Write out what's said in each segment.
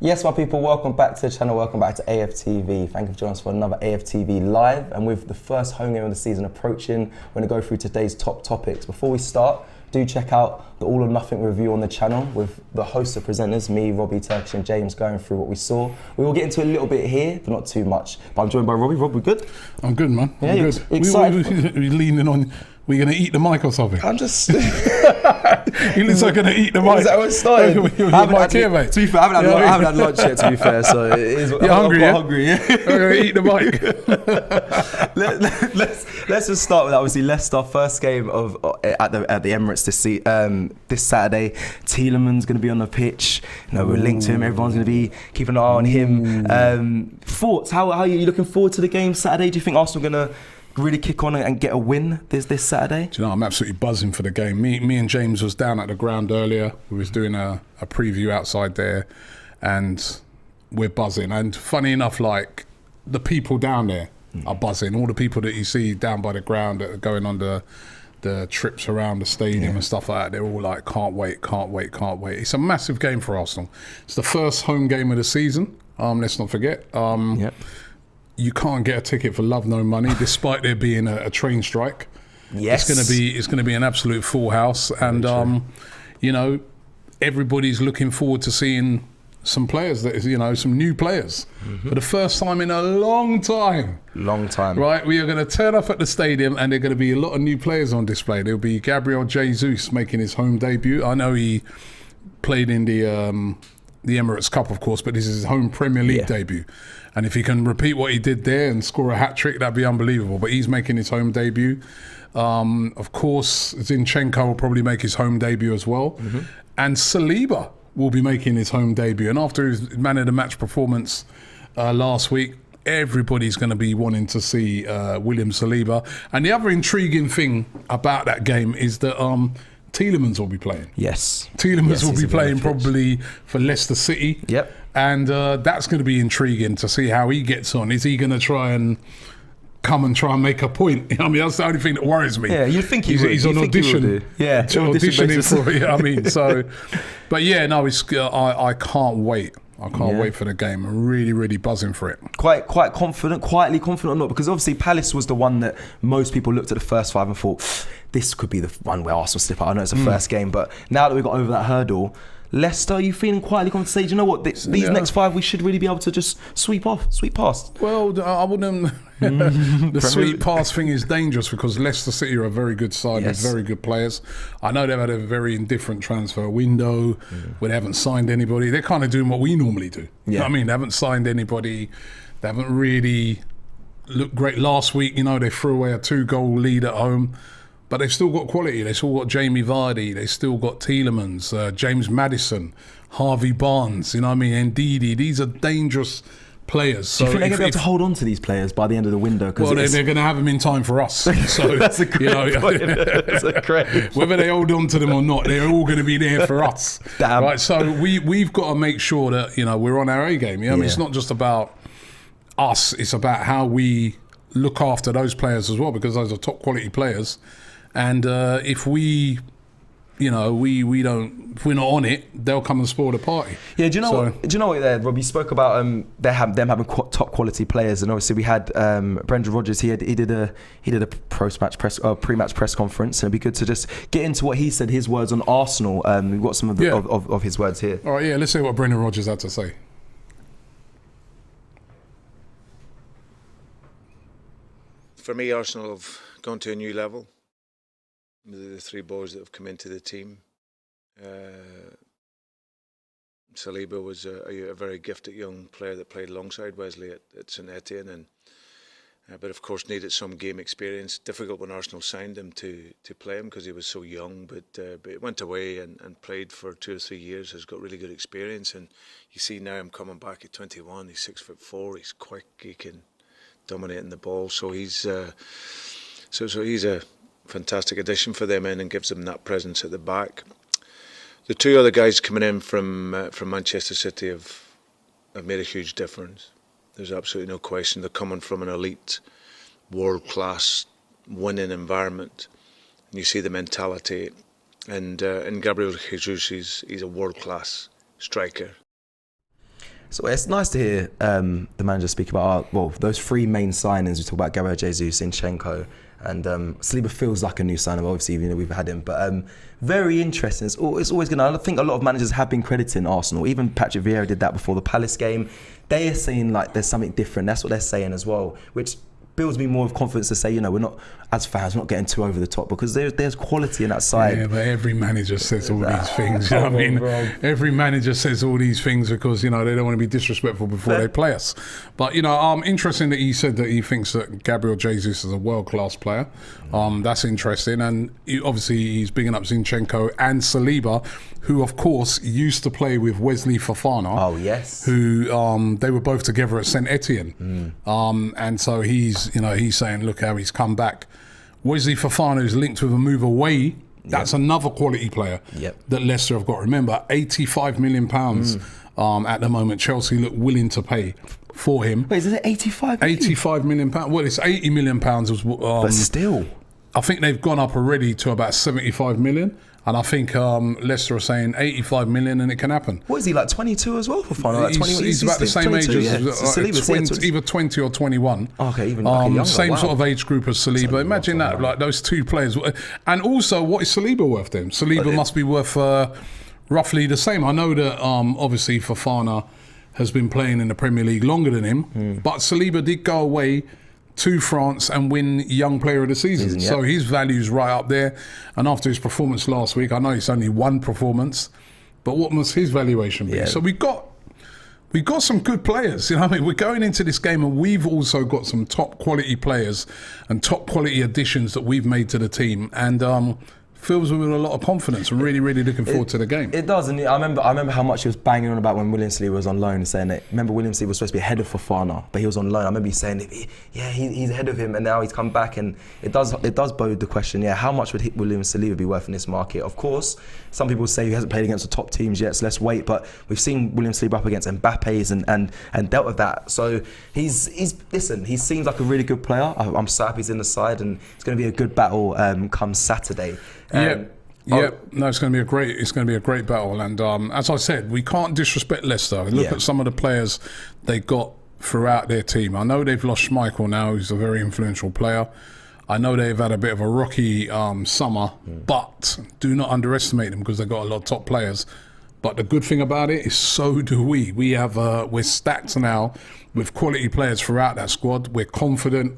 Yes, my people, welcome back to the channel, welcome back to AFTV. Thank you for joining us for another AFTV Live. And with the first home game of the season approaching, we're going to go through today's top topics. Before we start, do check out the All or Nothing review on the channel with the hosts of presenters, me, Robbie, Turkish and James, going through what we saw. We will get into a little bit here, but not too much. But I'm joined by Robbie. Rob, we good? I'm good, man. Yeah, I'm you're good. excited? We're leaning on. We're going to eat the mic or something. I'm just... You look like going to eat the mic. Is that what it started? To be fair, I haven't had lunch yet, to be fair, so it is... You're hungry, yeah? Hungry, yeah? I'm going to eat the mic. Let's just start with, obviously, Leicester, first game of at the Emirates this Saturday. Tielemans going to be on the pitch. You know, we're linked to him. Everyone's going to be keeping an eye on him. Thoughts? How are you looking forward to the game Saturday? Do you think Arsenal are going to really kick on and get a win this Saturday? Do you know, I'm absolutely buzzing for the game. Me and James was down at the ground earlier. We was doing a preview outside there, and we're buzzing. And funny enough, like, the people down there are buzzing. All the people that you see down by the ground that are going on the trips around the stadium and stuff like that, they're all like, can't wait, can't wait, can't wait. It's a massive game for Arsenal. It's the first home game of the season. Let's not forget. You can't get a ticket for love nor money, despite there being a train strike. Yes, it's going to be an absolute full house, and you know, everybody's looking forward to seeing some players some new players for the first time in a long time. Right, we are going to turn up at the stadium, and there are going to be a lot of new players on display. There'll be Gabriel Jesus making his home debut. I know he played in the Emirates Cup, of course, but this is his home Premier League debut. And if he can repeat what he did there and score a hat-trick, that'd be unbelievable. But he's making his home debut. Of course, Zinchenko will probably make his home debut as well. And Saliba will be making his home debut. And after his man of the match performance last week, everybody's going to be wanting to see William Saliba. And the other intriguing thing about that game is that Tielemans will be playing. Yes. Tielemans will be playing probably for Leicester City. Yep. And that's going to be intriguing to see how he gets on. Is he going to try and make a point? I mean, that's the only thing that worries me. Yeah, you think he's on audition. Yeah, to auditioning for it. I mean, so, but yeah, no, I can't wait. I can't wait for the game. I'm really, really buzzing for it. Quite confident, quietly confident or not? Because obviously Palace was the one that most people looked at the first five and thought, this could be the one where Arsenal slip out. I know it's the first game, but now that we've got over that hurdle, Leicester, are you feeling quietly confident to say, do you know what, these next five we should really be able to just sweep past? Well, I wouldn't... The sweep pass thing is dangerous because Leicester City are a very good side with very good players. I know they've had a very indifferent transfer window where they haven't signed anybody. They're kind of doing what we normally do. You know what I mean? They haven't signed anybody. They haven't really looked great. Last week, you know, they threw away a 2-goal lead at home. But they've still got quality. They've still got Jamie Vardy. They've still got Tielemans, James Maddison, Harvey Barnes, you know what I mean, Ndidi. These are dangerous players. Do you think they're going to be able to hold on to these players by the end of the window? Well, they're going to have them in time for us. So that's a great point. That's a great point. Whether they hold on to them or not, they're all going to be there for us. Damn. Right, so we've got to make sure that, you know, we're on our A game. You know? I mean, it's not just about us. It's about how we look after those players as well, because those are top quality players. And if we, you know, if we're not on it, they'll come and spoil the party. Yeah, do you know what, Rob? You spoke about them having top quality players, and obviously we had Brendan Rodgers. He did a pre-match press conference, and it'd be good to just get into what he said, his words on Arsenal. We've got some of his words here. All right, yeah, let's see what Brendan Rodgers had to say. For me, Arsenal have gone to a new level. The three boys that have come into the team. Saliba was a very gifted young player that played alongside Wesley at St Etienne, but of course needed some game experience. Difficult when Arsenal signed him to play him because he was so young, but he went away and played for 2 or 3 years. Has got really good experience, and you see now him coming back at 21. He's 6'4". He's quick. He can dominate in the ball. So he's he's a fantastic addition for them and gives them that presence at the back. The two other guys coming in from Manchester City have made a huge difference. There's absolutely no question. They're coming from an elite, world-class, winning environment. And you see the mentality. And Gabriel Jesus, he's a world-class striker. So it's nice to hear the manager speak about those three main signings. We talk about Gabriel Jesus, Zinchenko, and Saliba feels like a new signing. Obviously, we've had him, but very interesting. It's always going to. I think a lot of managers have been crediting Arsenal. Even Patrick Vieira did that before the Palace game. They are saying like there's something different. That's what they're saying as well, which builds me more of confidence to say, we're not, as fans, we're not getting too over the top, because there's quality in that side. Yeah, but every manager says all these things. You know what I mean? Every manager says all these things because, they don't want to be disrespectful before they play us. But, interesting that he said that he thinks that Gabriel Jesus is a world-class player. That's interesting. And obviously he's bigging up Zinchenko and Saliba, who, of course, used to play with Wesley Fofana. Oh, yes. Who, they were both together at St Etienne. And so he's saying, look how he's come back. Wesley Fofana is linked with a move away. That's another quality player that Leicester have got. Remember, £85 million at the moment. Chelsea look willing to pay for him. Wait, is it 85 million? £85 million. Well, it's £80 million. But still. I think they've gone up already to about 75 million. And I think Leicester are saying 85 million and it can happen. What is he, like 22 as well for Fofana? Like he's about the same age as either 20 or 21. Okay, even younger. Same sort of age group as Saliba. Imagine that, like those two players. And also, what is Saliba worth then? Saliba must be worth roughly the same. I know that obviously Fofana has been playing in the Premier League longer than him, but Saliba did go away to France and win Young Player of the Season. So his value's right up there. And after his performance last week, I know it's only one performance, but what must his valuation be? So we got some good players. We're going into this game and we've also got some top quality players and top quality additions that we've made to the team. And fills me with a lot of confidence. I'm really, really looking forward to the game. It does, and I remember how much he was banging on about when William Saliba was on loan, saying that. Remember, William Saliba was supposed to be ahead of Fofana, but he was on loan. I remember he saying, he's ahead of him, and now he's come back, and it does bode the question. How much would William Saliba be worth in this market? Of course, some people say he hasn't played against the top teams yet, so let's wait. But we've seen William Saliba up against Mbappe's and dealt with that. So he seems like a really good player. I'm so happy he's in the side, and it's going to be a good battle come Saturday. No, it's going to be a great battle. And as I said, we can't disrespect Leicester. Look at some of the players they got throughout their team. I know they've lost Schmeichel now, who's a very influential player. I know they've had a bit of a rocky summer, but do not underestimate them because they've got a lot of top players. But the good thing about it is so do we. We're stacked now with quality players throughout that squad. We're confident.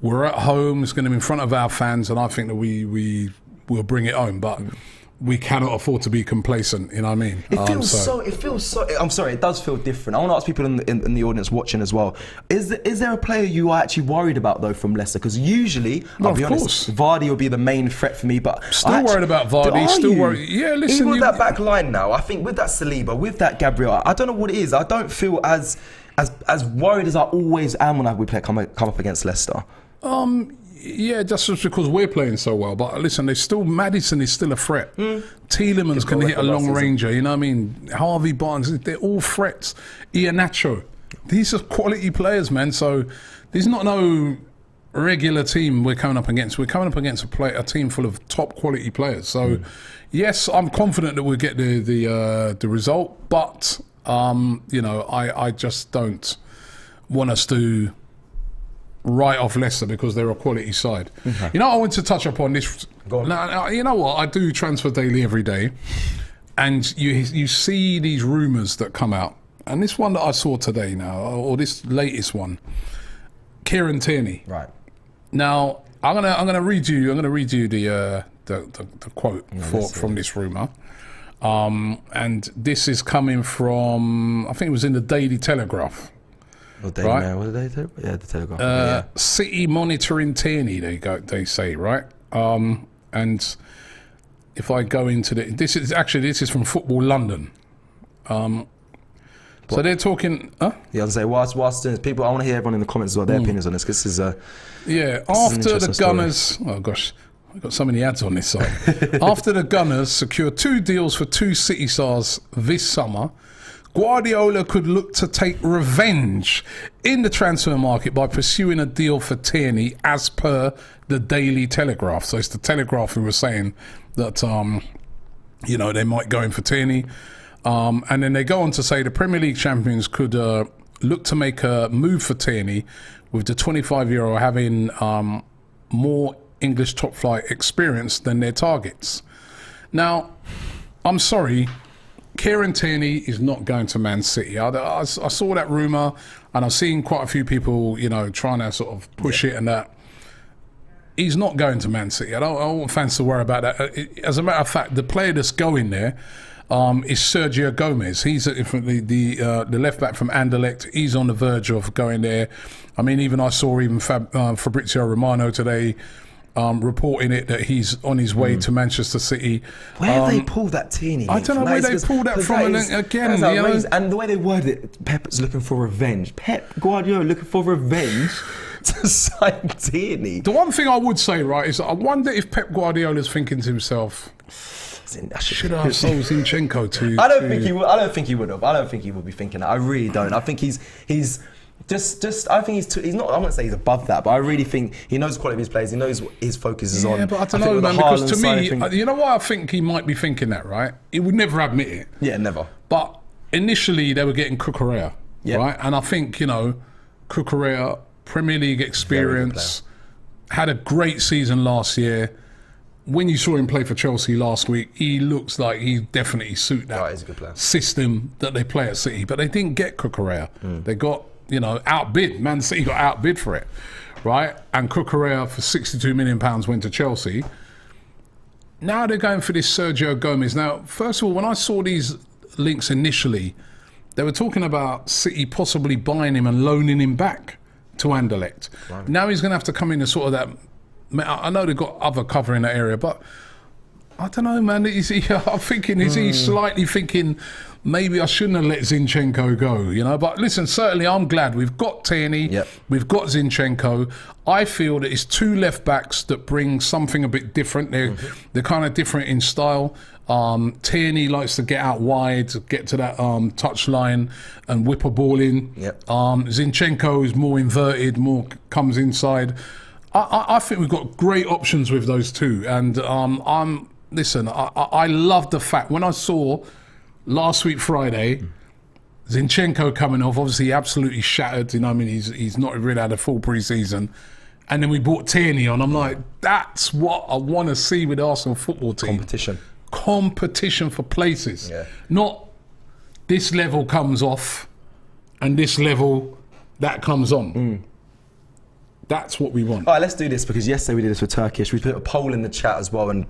We're at home. It's going to be in front of our fans, and I think that we'll bring it home. But we cannot afford to be complacent. You know what I mean? It feels so. I'm sorry. It does feel different. I want to ask people in the audience watching as well. Is there a player you are actually worried about though from Leicester? Because usually, I'll be honest, Vardy will be the main threat for me. But worried about Vardy. Still worried. Yeah, listen. Even with that back line now, I think with that Saliba, with that Gabriel, I don't know what it is. I don't feel as worried as I always am when we come up against Leicester. Yeah, just because we're playing so well. But listen, Maddison is still a threat. Tielemans can hit a long ranger. You know what I mean? Harvey Barnes, they're all threats. Iheanacho, these are quality players, man. So there's not no regular team we're coming up against. We're coming up against a team full of top quality players. So yes, I'm confident that we'll get the result. But I just don't want us to write off Leicester because they're a quality side. Okay. I want to touch upon this. Now, you know what? I do Transfer Daily every day, and you see these rumours that come out. And this one that I saw today now, or this latest one, Kieran Tierney. Right. Now, I'm gonna read you the quote from this rumour. And this is coming from, I think it was in the Daily Telegraph. Or Daily Mail, what did they do? Yeah, the Telegraph. City monitoring Tierney, they say, right? And if I go into this is from Football London. So they're talking. Yeah, I'll say whilst people, I want to hear everyone in the comments as well their opinions on this. This is after the Gunners. Story. Oh gosh, I've got so many ads on this side. After the Gunners secured 2 deals for 2 City stars this summer, Guardiola could look to take revenge in the transfer market by pursuing a deal for Tierney, as per the Daily Telegraph. So it's the Telegraph who were saying that they might go in for Tierney. And then they go on to say the Premier League champions could look to make a move for Tierney, with the 25-year-old having more English top flight experience than their targets. Now, I'm sorry, Kieran Tierney is not going to Man City. I saw that rumour, and I've seen quite a few people, trying to sort of push it and that. He's not going to Man City. I don't want fans to worry about that. As a matter of fact, the player that's going there is Sergio Gomez. He's the left back from Anderlecht. He's on the verge of going there. I mean, even I saw Fabrizio Romano today reporting it that he's on his way to Manchester City. Where have they pulled that Tierney? I don't know where they pulled that from. And the way they worded it, Pep's looking for revenge. Pep Guardiola looking for revenge to sign Tierney. The one thing I would say, right, is I wonder if Pep Guardiola's thinking to himself, should I have sold Zinchenko to? I don't think he would. I don't think he would have. I don't think he would be thinking that. I really don't. I think he's just. I think he's not. I won't say he's above that, but I really think he knows the quality of his players. He knows what his focus is on. Yeah, but I don't know, man. Because to me, you know why I think he might be thinking that, right? He would never admit it. Yeah, never. But initially, they were getting Cucurella, right? And I think Cucurella, Premier League experience, had a great season last year. When you saw him play for Chelsea last week, he looks like he definitely suit that system that they play at City. But they didn't get Cucurella. They got, outbid. Man City got outbid for it, right? And Cucurella for £62 million went to Chelsea. Now they're going for this Sergio Gomez. Now, first of all, when I saw these links initially, they were talking about City possibly buying him and loaning him back to Anderlecht. Right. Now he's going to have to come in and sort of that. I know they've got other cover in that area, but I don't know, man. I'm thinking, is he slightly thinking maybe I shouldn't have let Zinchenko go, But listen, certainly I'm glad we've got Tierney, we've got Zinchenko. I feel that it's two left backs that bring something a bit different. They're kind of different in style. Tierney likes to get out wide, get to that touch line and whip a ball in. Zinchenko is more inverted, more comes inside. I think we've got great options with those two, and I love the fact when I saw last week Friday Zinchenko coming off. Obviously, he absolutely shattered. He's not really had a full pre-season, and then we brought Tierney on. I'm like, that's what I want to see with the Arsenal football team. Competition for places, not this level comes off and this level that comes on. That's what we want. All right, let's do this, because yesterday we did this for Turkish. We put a poll in the chat as well, and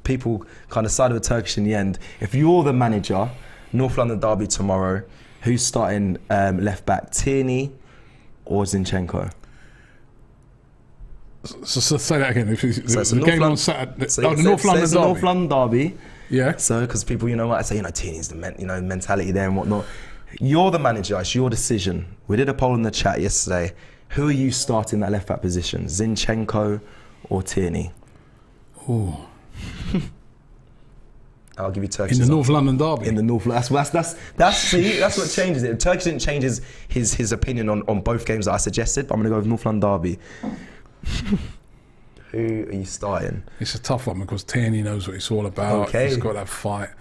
people kind of sided with Turkish in the end. If you're the manager, North London derby tomorrow, who's starting left back, Tierney or Zinchenko? So say that again. It's a game on Saturday. The North London derby. North London derby. Yeah. So, because people, I say, Tierney's the mentality there and whatnot. You're the manager. It's your decision. We did a poll in the chat yesterday. Who are you starting that left back position? Zinchenko or Tierney? Ooh. I'll give you Turkish. In the North London derby. In the North London. That's what changes it. Turkish didn't change his opinion on both games that I suggested, but I'm going to go with North London derby. Who are you starting? It's a tough one because Tierney knows what it's all about. Okay. He's got that fight.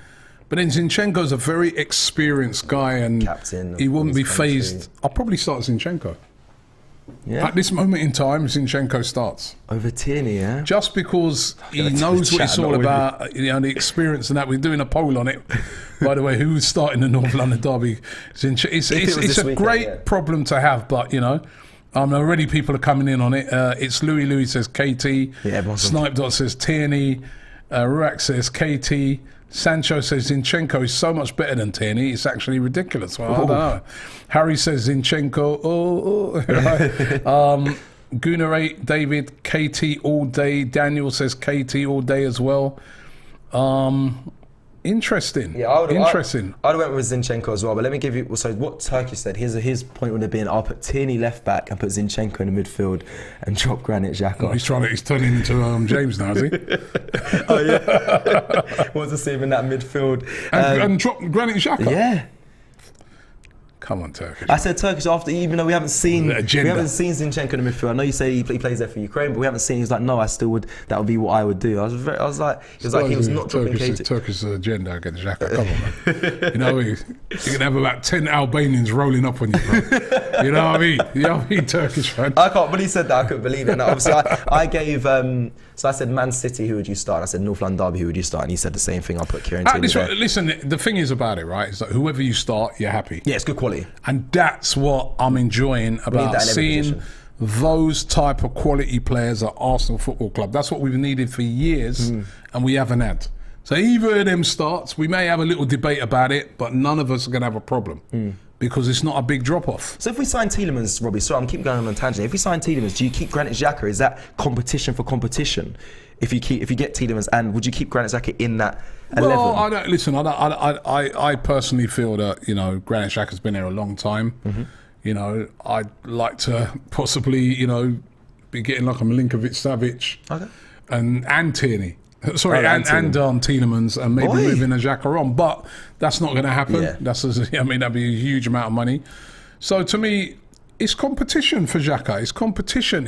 But then Zinchenko's a very experienced guy, and captain, he wouldn't be phased. I'll probably start Zinchenko. Yeah. At this moment in time, Zinchenko starts. Over Tierney, yeah? Just because he knows what it's all about, the experience and that. We're doing a poll on it. By the way, who's starting the North London derby? It's a great problem to have, but, already people are coming in on it. It's Louis says KT. Snipe says Tierney. Ruak says KT. Sancho says Zinchenko is so much better than Tierney. It's actually ridiculous. Well, I don't know. Harry says Zinchenko. Right. Gunnar8, David, KT all day. Daniel says KT all day as well. Interesting. Yeah, interesting. I'd have went with Zinchenko as well, but let me give you. So what Turkey said. His point would have been: I'll put Tierney left back and put Zinchenko in the midfield and drop Granit Xhaka. Oh, he's turning into James now, is he? Oh yeah. Wants to see him in that midfield and drop Granit Xhaka. Yeah. Come on, Turkish. I said Turkish after, even though we haven't seen Zinchenko in the midfield. I know you say he plays there for Ukraine, but we haven't seen. He's like, no, that would be what I would do. I was like, he was not dropping Turkish agenda against Xhaka. Come on, man. You know, you can have about 10 Albanians rolling up on you, bro. You know what I mean? Turkish fan. I can't. When he said that, I couldn't believe it. And obviously, I gave. So I said Man City, who would you start? I said North London Derby, who would you start? And he said the same thing. I put Kieran. Listen, the thing is about it, right? Is that whoever you start, you're happy. Yeah, it's good quality. And that's what I'm enjoying about seeing those type of quality players at Arsenal Football Club. That's what we've needed for years, and we haven't had. So either of them starts, we may have a little debate about it, but none of us are going to have a problem because it's not a big drop-off. So if we sign Tielemans, Robbie, sorry, I'm keep going on a tangent. If we sign Tielemans, do you keep Granit Xhaka? Is that competition for competition? If you get Tielemans, and would you keep Granit Xhaka in that 11? Well, I personally feel that, you know, Granit Xhaka's been there a long time. You know, I'd like to possibly, you know, be getting like a Milinkovic-Savic and Tierney. Sorry, and Tielemans, and maybe moving a Xhaka on, but that's not going to happen. Yeah. That'd be a huge amount of money. So to me, it's competition for Xhaka. It's competition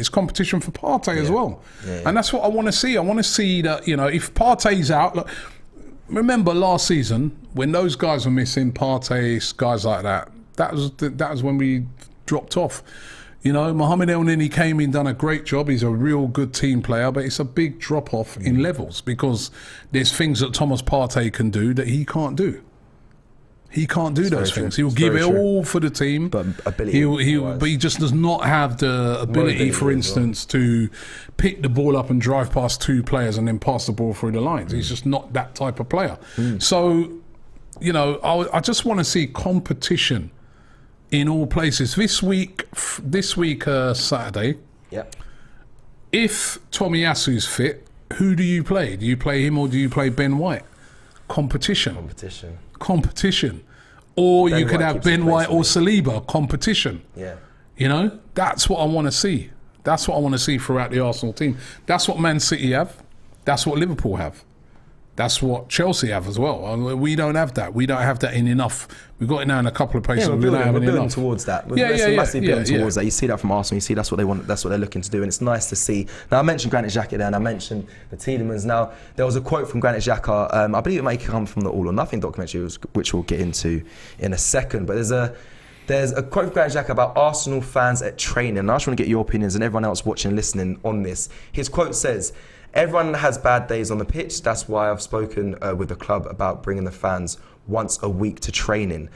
for Partey as well. And that's what I want to see. I want to see that, you know, if Partey's out. Look, remember last season when those guys were missing, Partey, guys like that. That was when we dropped off. You know, Mohamed El-Neni came in, done a great job. He's a real good team player, but it's a big drop-off in levels because there's things that Thomas Partey can do that he can't do. He can't do those things. He'll give it all for the team, but but he just does not have the ability, for instance, to pick the ball up and drive past two players and then pass the ball through the lines. He's just not that type of player. So, you know, I just want to see competition in all places. This week, Saturday, if Tomiyasu's fit, who do you play? Do you play him or do you play Ben White? Competition. Or you could have Ben White or Saliba. Competition. Yeah. You know, that's what I want to see. That's what I want to see throughout the Arsenal team. That's what Man City have. That's what Liverpool have. That's what Chelsea have as well. We don't have that. We don't have that in enough. We've got it now in a couple of places. We're building towards that. We're massively building towards that. You see that from Arsenal. You see that's what they want. That's what they're looking to do, and it's nice to see. Now I mentioned Granit Xhaka there, and I mentioned the Tielemans. Now there was a quote from Granit Xhaka. I believe it may come from the All or Nothing documentary, which we'll get into in a second. But there's a quote from Granit Xhaka about Arsenal fans at training. And I just want to get your opinions and everyone else watching and listening on this. His quote says, "Everyone has bad days on the pitch. That's why I've spoken with the club about bringing the fans once a week to training."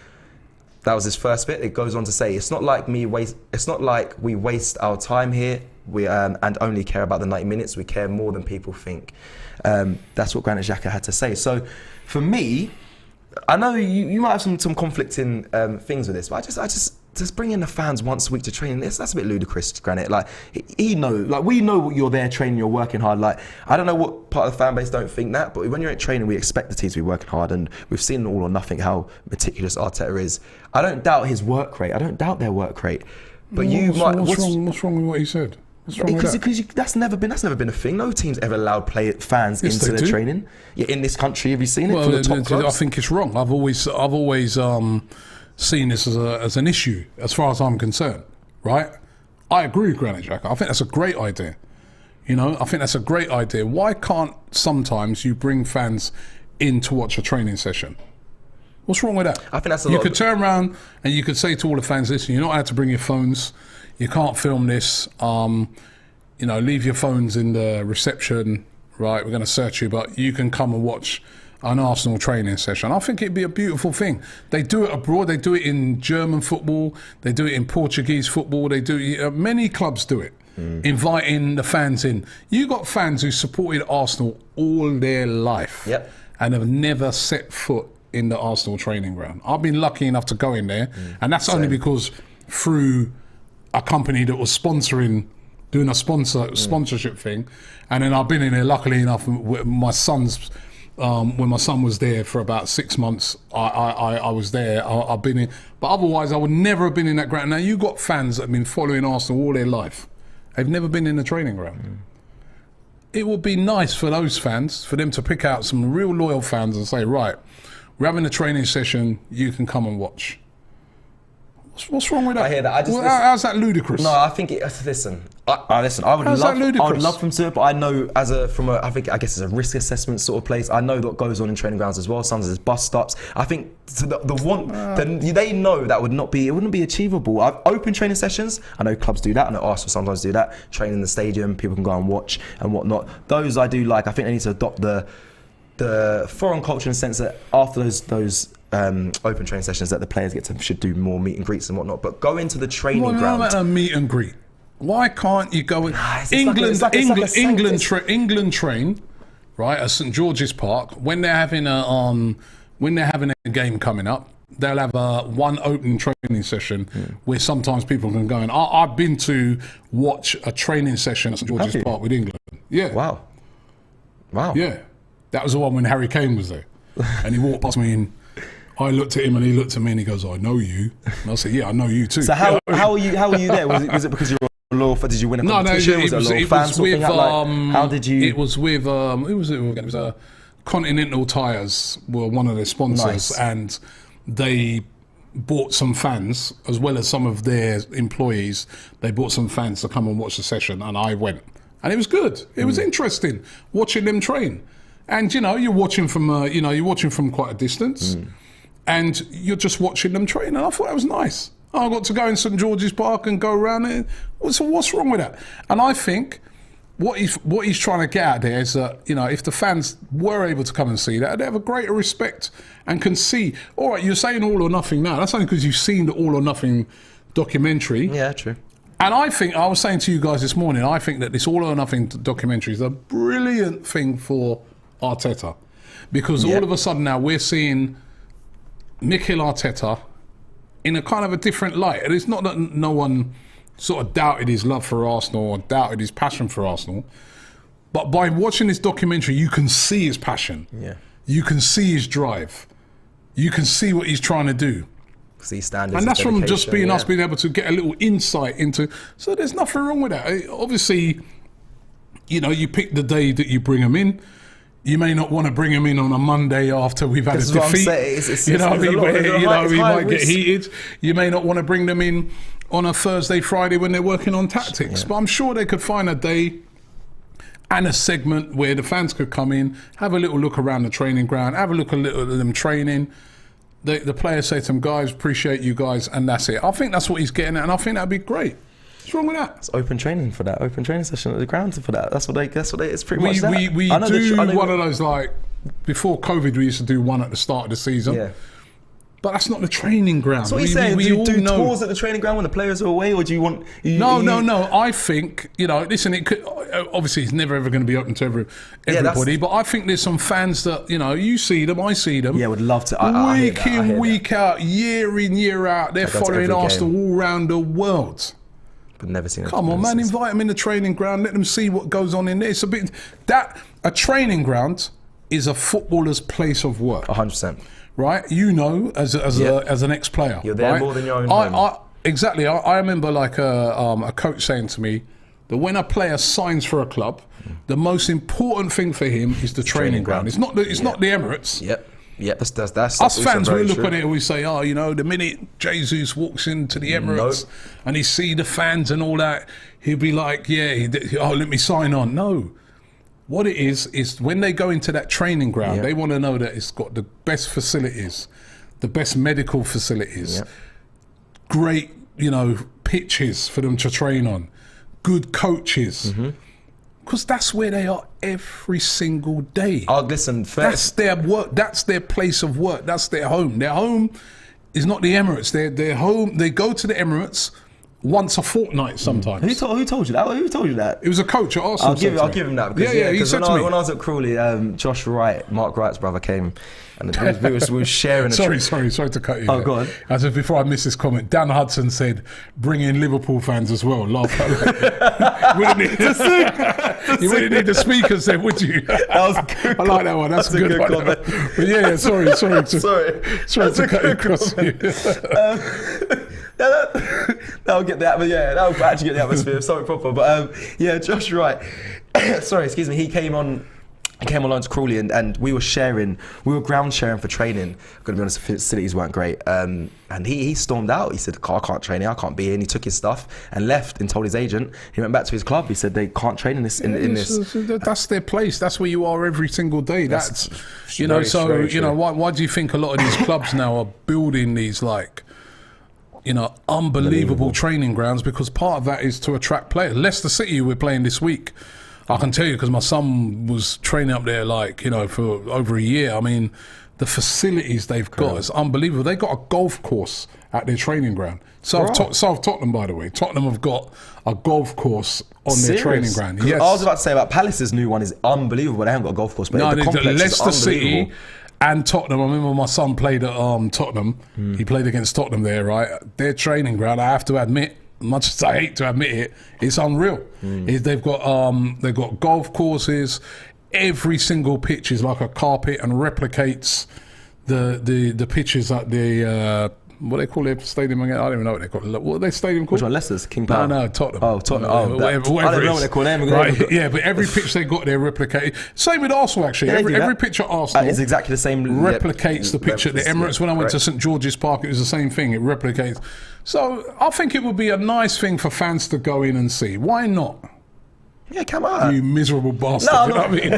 That was his first bit. It goes on to say, "It's not like we waste our time here. We and only care about the 90 minutes. We care more than people think." That's what Granit Xhaka had to say. So, for me, I know you might have some conflicting things with this, but I just bring in the fans once a week to train. That's a bit ludicrous, Granit. Like we know you're there training, you're working hard. Like I don't know what part of the fan base don't think that, but when you're at training, we expect the team to be working hard, and we've seen All or Nothing how meticulous Arteta is. I don't doubt his work rate. I don't doubt their work rate. But what's wrong with what he said? Because that's never been a thing. No team's ever allowed fans into their training. Yeah, in this country, have you seen it? From the top clubs? I think it's wrong. I've always seen this as an issue, as far as I'm concerned. Right? I agree with Granit Xhaka. I think that's a great idea. You know, I think that's a great idea. Why can't sometimes you bring fans in to watch a training session? What's wrong with that? I think that's you could turn around and you could say to all the fans, listen, you're not allowed to bring your phones. You can't film this. You know, leave your phones in the reception. Right, we're going to search you, but you can come and watch an Arsenal training session. I think it'd be a beautiful thing. They do it abroad. They do it in German football. They do it in Portuguese football. They do many clubs do it, inviting the fans in. You got fans who supported Arsenal all their life, and have never set foot in the Arsenal training ground. I've been lucky enough to go in there, and that's only because through a company that was doing a sponsorship thing, and then I've been in there luckily enough with my son's. When my son was there for about 6 months, I was there. I've been in, but otherwise I would never have been in that ground. Now you got fans that have been following Arsenal all their life. They've never been in the training ground. It would be nice for those fans, for them to pick out some real loyal fans and say, right, we're having a training session, you can come and watch. What's wrong with that? I hear that. How's that ludicrous? No, I think listen. I would love them to, but I know I guess it's a risk assessment sort of place. I know what goes on in training grounds as well. Sometimes there's bus stops. I think they know that it wouldn't be achievable. Open training sessions. I know clubs do that. I know Arsenal sometimes do that. Train in the stadium, people can go and watch and whatnot. Those I do like. I think they need to adopt the foreign culture in the sense that after those open training sessions that the players should do more meet and greets and whatnot. But go into the training ground. What about a meet and greet? Why can't you go in? England train, right, at St George's Park when they're having a game coming up. They'll have one open training session where sometimes people can go in. I've been to watch a training session at St George's Park with England. Yeah. Wow. Yeah. That was the one when Harry Kane was there. And he walked past me and I looked at him and he looked at me and he goes, I know you. And I said, yeah, I know you too. So how were you there? Was it because you were a loyal fan? Did you win a competition? No, was it a loyal fan sort of thing? How did you... It was with, who was it? It was Continental Tires were one of their sponsors. Nice. And they bought some fans, as well as some of their employees, they bought some fans to come and watch the session, and I went. And it was good. It was interesting watching them train. And, you're watching from quite a distance, and you're just watching them train, and I thought that was nice. I got to go in St George's Park and go around it. So what's wrong with that? And I think what he's trying to get at there is that, if the fans were able to come and see that, they'd have a greater respect and can see, all right, you're saying All or Nothing now. That's only because you've seen the All or Nothing documentary. Yeah, true. And I was saying to you guys this morning, I think that this All or Nothing documentary is a brilliant thing for Arteta. Because all of a sudden now we're seeing Mikel Arteta in a kind of a different light. And it's not that no one sort of doubted his love for Arsenal or doubted his passion for Arsenal. But by watching this documentary, you can see his passion. Yeah. You can see his drive. You can see what he's trying to do. See standards. And that's from just being us being able to get a little insight into. So there's nothing wrong with that. Obviously, you pick the day that you bring them in. You may not want to bring them in on a Monday after we've had a defeat. We might get heated. You may not want to bring them in on a Thursday, Friday when they're working on tactics. Yeah. But I'm sure they could find a day and a segment where the fans could come in, have a little look around the training ground, have a look at them training. The players say to them, guys, appreciate you guys, and that's it. I think that's what he's getting at, and I think that'd be great. What's wrong with that? It's open training for that. Open training session at the ground for that. That's what they. It's pretty much that. We do one of those, like before COVID. We used to do one at the start of the season. Yeah. But that's not the training ground. So what are you saying? Do you do tours at the training ground when the players are away, or do you want? No. I think listen. It could obviously it's never ever going to be open to everybody. But I think there's some fans that you see them, I see them. Yeah, would love to. Week in, week out, year in, year out, they're following Arsenal all around the world. But never seen. Come on, man! Invite them in the training ground. Let them see what goes on in there. It's a training ground is a footballer's place of work. 100%. Right, as an ex-player, you're there more than your own home. Exactly. I remember like a coach saying to me that when a player signs for a club, the most important thing for him is the training ground. It's not the Emirates. Yep. That's us fans. We look at it and we say, the minute Jesus walks into the Emirates and he see the fans and all that, he'll be like, let me sign on. No. What it is when they go into that training ground, they want to know that it's got the best facilities, the best medical facilities, great, pitches for them to train on, good coaches. Because that's where they are every single day. Oh, listen, that's their work. That's their place of work. That's their home. Their home is not the Emirates. Their home. They go to the Emirates once a fortnight sometimes. Who told you that? Who told you that? It was a coach at Arsenal. I'll give him that. Because, he said to me. When I was at Crawley, Josh Wright, Mark Wright's brother, came and we were sharing a Sorry to cut you. Oh, go on. As if before I miss this comment, Dan Hudson said, bring in Liverpool fans as well. Laugh out loud. You wouldn't need the speakers then, would you? That was good. I like that one. That's a good one. Comment. But sorry to cut you across you. That'll get the that'll actually get the atmosphere. Sorry, proper. But Josh Wright. Sorry, excuse me. He came on came along to Crawley and we were ground sharing for training. I'm going to be honest, the facilities weren't great. And he stormed out. He said, I can't train here, I can't be here. And he took his stuff and left and told his agent. He went back to his club. He said they can't train in this. That's their place. That's where you are every single day. That's you know, very, so, very you know, true. why do you think a lot of these clubs now are building these, like, you know, unbelievable training grounds? Because part of that is to attract players. Leicester City, we're playing this week. I can tell you because my son was training up there, like, you know, for over a year. I mean, the facilities they've got is unbelievable. They've got a golf course at their training ground. South Tottenham, by the way. Tottenham have got a golf course on their training ground. Yes. I was about to say about Palace's new one is unbelievable. They haven't got a golf course, but the complex Leicester is unbelievable. City and Tottenham. I remember my son played at Tottenham. He played against Tottenham there, right? Their training ground, I have to admit, much as I hate to admit it, it's unreal. They've got golf courses. Every single pitch is like a carpet and replicates the pitches at the what do they call their stadium again? I don't even know what they call it. What are their stadium called? Which one? Leicester's? King Power? No, Tottenham. Oh, Tottenham. Oh, whatever I don't know it what is. they call them. Right, yeah, but every pitch they got there replicated. Same with Arsenal, actually. Yeah, every pitch at Arsenal is exactly the same. replicates the pitch at the Emirates. When I went to St George's Park, it was the same thing. It replicates. So I think it would be a nice thing for fans to go in and see. Why not? Yeah, come on. You miserable bastard. No, you know what I mean?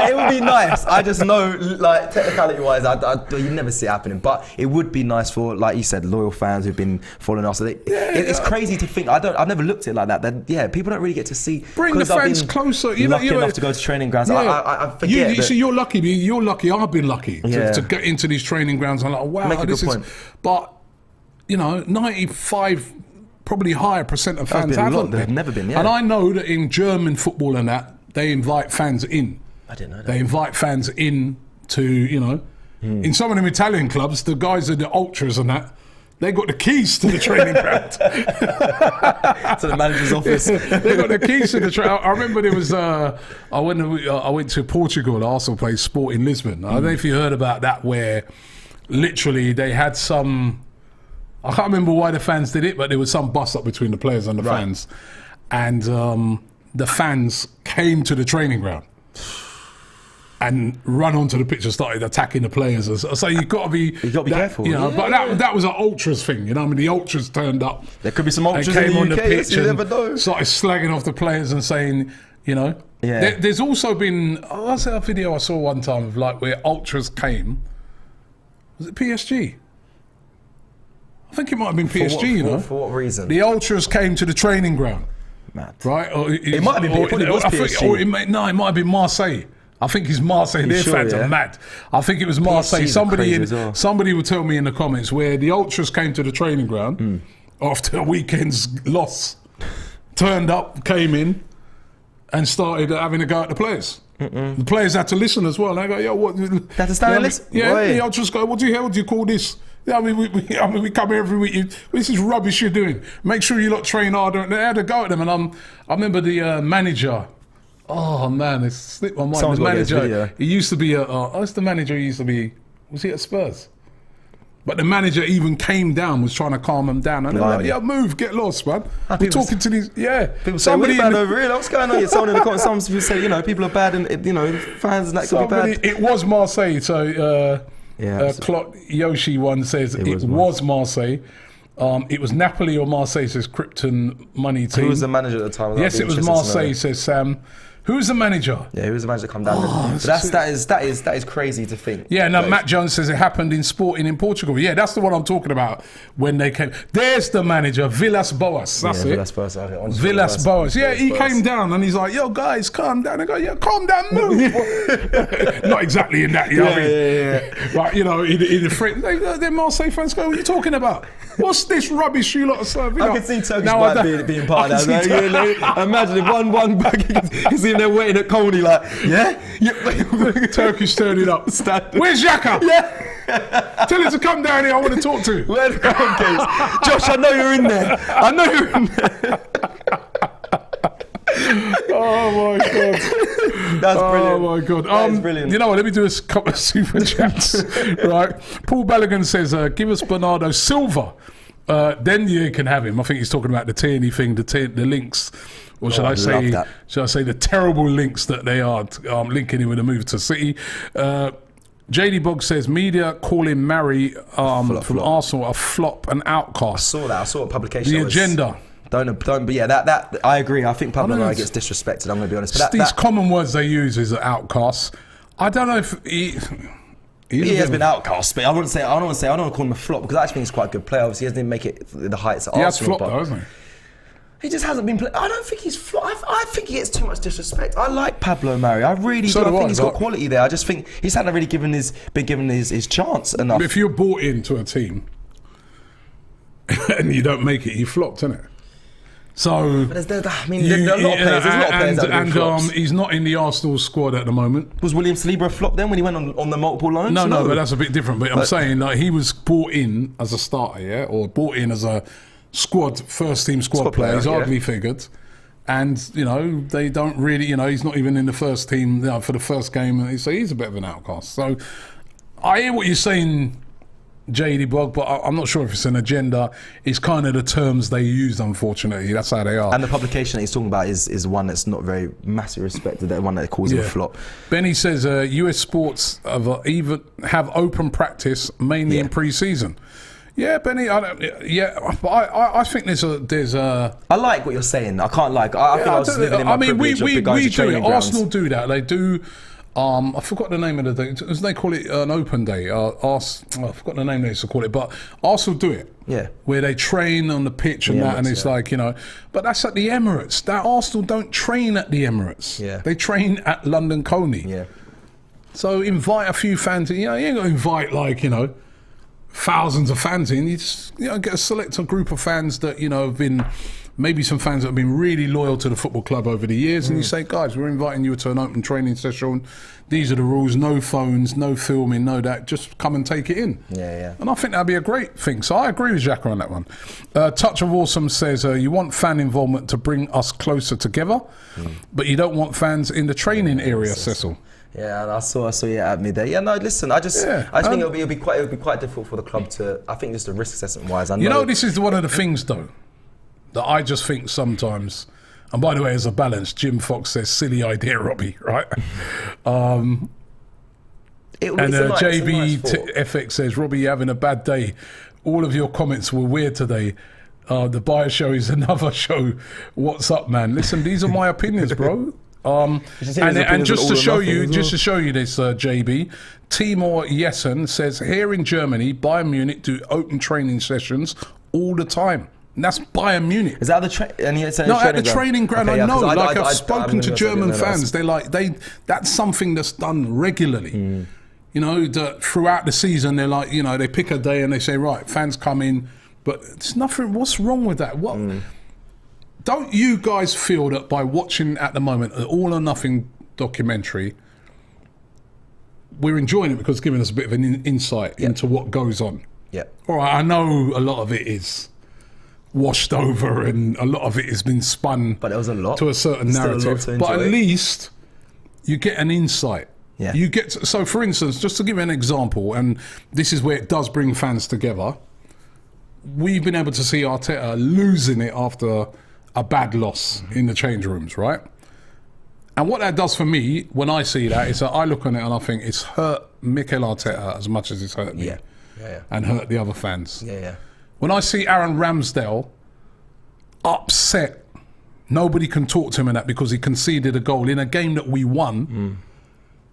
It would be nice. I just know, like, technicality-wise, you never see it happening. But it would be nice for, like you said, loyal fans who've been following us. It's crazy to think. I've never looked at it like that. People don't really get to see. Bring the fans closer. Lucky enough to go to training grounds. I forget. You see, you're lucky. You're lucky. I've been lucky Yeah. to get into these training grounds. I'm like, wow, Make a this good is. point. But you know, 95. Probably higher percent of fans haven't. They've never been, yeah. And I know that in German football and that, they invite fans in. I didn't know that. They invite fans in to, you know, in some of them Italian clubs, the guys at the ultras and that, they got the keys to the training ground. To the manager's office. They got the keys to the training. I remember there was, I went to Portugal, Arsenal played Sport in Lisbon. I don't know if you heard about that, where literally they had some, I can't remember why the fans did it, but there was some bust up between the players and the fans. And the fans came to the training ground and run onto the pitch and started attacking the players. So you've got to be careful. You know, but that was an ultras thing. You know, I mean, the ultras turned up. There could be some ultras came in the on UK, the pitch you and never know. started slagging off the players and saying, you know. Yeah. There's also been, what's that video I saw one time of, like, where ultras came? Was it PSG? I think it might have been PSG, For what reason? The ultras came to the training ground. Mad. Right? Or It might have been, it probably was PSG. It might have been Marseille. I think it's Marseille. Their fans are mad. I think it was Marseille. PSG Somebody would tell me in the comments where the ultras came to the training ground after a weekend's loss, turned up, came in, and started having a go at the players. The players had to listen as well. And they go, yo, what? They had to stand and listen? Yeah, Boy. the ultras go, what do you call this? Yeah, I mean, we come here every week. This is rubbish you're doing. Make sure you lot train harder. And they had a go at them. And I remember the manager. Oh man, it slipped my mind. Someone's the got to get this manager. video. He used to be what's the manager? He used to be. Was he at Spurs? But the manager even came down, was trying to calm them down. And they're like, yeah, move, get lost, man. We're talking to these, People say, we're bad over here. What's going on? Yeah, someone in the comments, some people say, you know, people are bad and, you know, fans and that could be bad. It was Marseille, so Yeah, Yoshi one says it was Marseille. It was Napoli or Marseille, says Krypton Money Team. Who was the manager at the time? Yes, it was Marseille, says Sam. Who's the manager? Yeah, who was the manager that come down there? But that is crazy to think. Yeah, no, Matt Jones says it happened in Sporting in Portugal. Yeah, that's the one I'm talking about when they came. There's the manager, Villas Boas. That's it. Villas Boas. Villas Boas. Yeah, he came down and he's like, yo, guys, calm down. I go, yeah, calm down, move. Not exactly in that, you know what I mean? Yeah. But, you know, in the French, the Marseille fans go, what are you talking about? What's this rubbish you lot are serving? I can see Turkish Bite being part of that. Imagine if one back, he's in there waiting at Coney like, yeah? Turkish turning up. Where's Xhaka? Yeah. Tell him to come down here, I want to talk to him. Where the case? Josh, I know you're in there. I know you're in there. Oh my God. That's brilliant. Oh my God. That is brilliant. You know what, let me do a couple of super chats. Right. Paul Balogun says, give us Bernardo Silva Then you can have him. I think he's talking about the Tierney thing, the links, or should I say the terrible links that they are linking him with a move to City. JD Boggs says media calling Mari from Arsenal a flop and outcast. I saw a publication. The agenda. But yeah, that I agree. I think Pablo Mari gets disrespected. I'm going to be honest. But these common words they use is outcast. I don't know if he has been outcast, but I don't want to call him a flop because I actually think he's quite a good player. Obviously, he hasn't make it the heights at Arsenal. He has flopped though, hasn't he? He just hasn't been. I don't think he's flop. I think he gets too much disrespect. I like Pablo Mari. I really do. I think he's got quality there. I just think he's hadn't really been given his chance enough. But if you're bought into a team and you don't make it, you flopped, isn't it? So, but there's a lot of players. And he's not in the Arsenal squad at the moment. Was William Saliba a flop then when he went on the multiple loans? No, but that's a bit different. But I'm saying like he was brought in as a starter, yeah, or brought in as a first team squad player. He's hardly figured, and they don't really, he's not even in the first team for the first game. So he's a bit of an outcast. So I hear what you're saying, JD Bog, but I'm not sure if it's an agenda. It's kind of the terms they use, unfortunately. That's how they are. And the publication that he's talking about is one that's not very massively respected, that one that calls him a flop. Benny says US sports have open practice mainly in pre-season. Yeah, Benny. I think there's a. I like what you're saying. I can't like. I think I was living in my privilege of going to training grounds. Arsenal do that. They do. I forgot the name of the thing. They call it an open day. I forgot the name they used to call it, but Arsenal do it. Yeah. Where they train on the pitch and that, and it's like, but that's at the Emirates. That Arsenal don't train at the Emirates. Yeah. They train at London Coney. Yeah. So invite a few fans. You ain't gonna invite thousands of fans in. You just get a select group of fans that have been. Maybe some fans that have been really loyal to the football club over the years, and you say, guys, we're inviting you to an open training session. These are the rules: no phones, no filming, no that. Just come and take it in. Yeah. And I think that'd be a great thing. So I agree with Xhaka on that one. Touch of Awesome says you want fan involvement to bring us closer together, but you don't want fans in the training area, Cecil. Yeah, I saw you at me there. Yeah, no, listen, I just think it'll be quite difficult for the club to. I think just the risk assessment wise. This is one of the things though that I just think sometimes. And by the way, as a balance, Jim Fox says, "Silly idea, Robbie." Right? JB FX says, "Robbie, you're having a bad day. All of your comments were weird today. The Buyer Show is another show. What's up, man? Listen, these are my opinions, bro." And just to show you this, JB, Timur Yessen says, here in Germany, Bayern Munich do open training sessions all the time. And that's Bayern Munich. Is that the training ground? Okay, I know. I've spoken to German fans. That's something that's done regularly. That throughout the season, they're like, they pick a day and they say, right, fans come in, but it's nothing. What's wrong with that? What? Don't you guys feel that by watching at the moment an All or Nothing documentary, we're enjoying it because it's giving us a bit of an insight into what goes on? Yeah. All right, I know a lot of it is washed over and a lot of it has been spun, but there was a lot to a certain narrative. But at least you get an insight. Yeah. You get so, for instance, just to give you an example, and this is where it does bring fans together. We've been able to see Arteta losing it after a bad loss in the change rooms, right? And what that does for me when I see that is that I look on it and I think it's hurt Mikel Arteta as much as it's hurt me, and hurt the other fans. When I see Aaron Ramsdale upset, nobody can talk to him in that because he conceded a goal in a game that we won.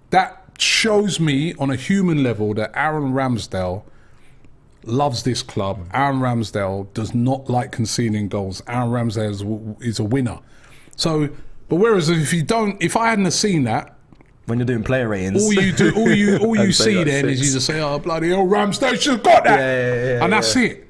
That shows me on a human level that Aaron Ramsdale loves this club. Aaron Ramsdale does not like conceding goals. Aaron Ramsdale is a winner. So, but whereas if I hadn't have seen that, when you're doing player ratings, all you see then is you just say, "Oh bloody hell, Ramsdale should have got that," and that's it.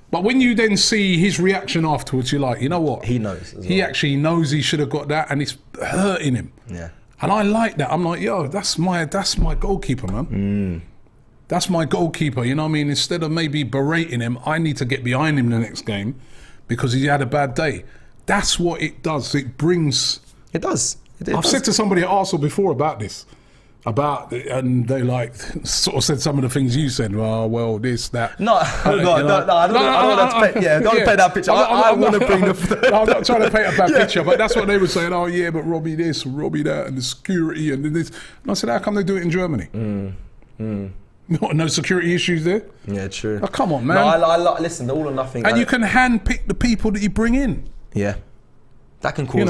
But when you then see his reaction afterwards, you're like, you know what? He knows. He actually knows he should have got that, and it's hurting him. Yeah. And I like that. I'm like, yo, that's my goalkeeper, man. That's my goalkeeper. You know what I mean? Instead of maybe berating him, I need to get behind him the next game because he had a bad day. That's what it does. It brings. It does. I've said to somebody at Arsenal before about this. and they like sort of said some of the things you said. Well, this, that. No, I don't want to paint that picture. I want to bring the. I'm not trying to paint a bad picture, but that's what they were saying. Oh yeah, but Robbie this, Robbie that, and the security and this. And I said, how come they do it in Germany? No security issues there. Yeah, true. Oh, come on, man. No, I listen. The all or nothing. And you can handpick the people that you bring in. Yeah. That can cause.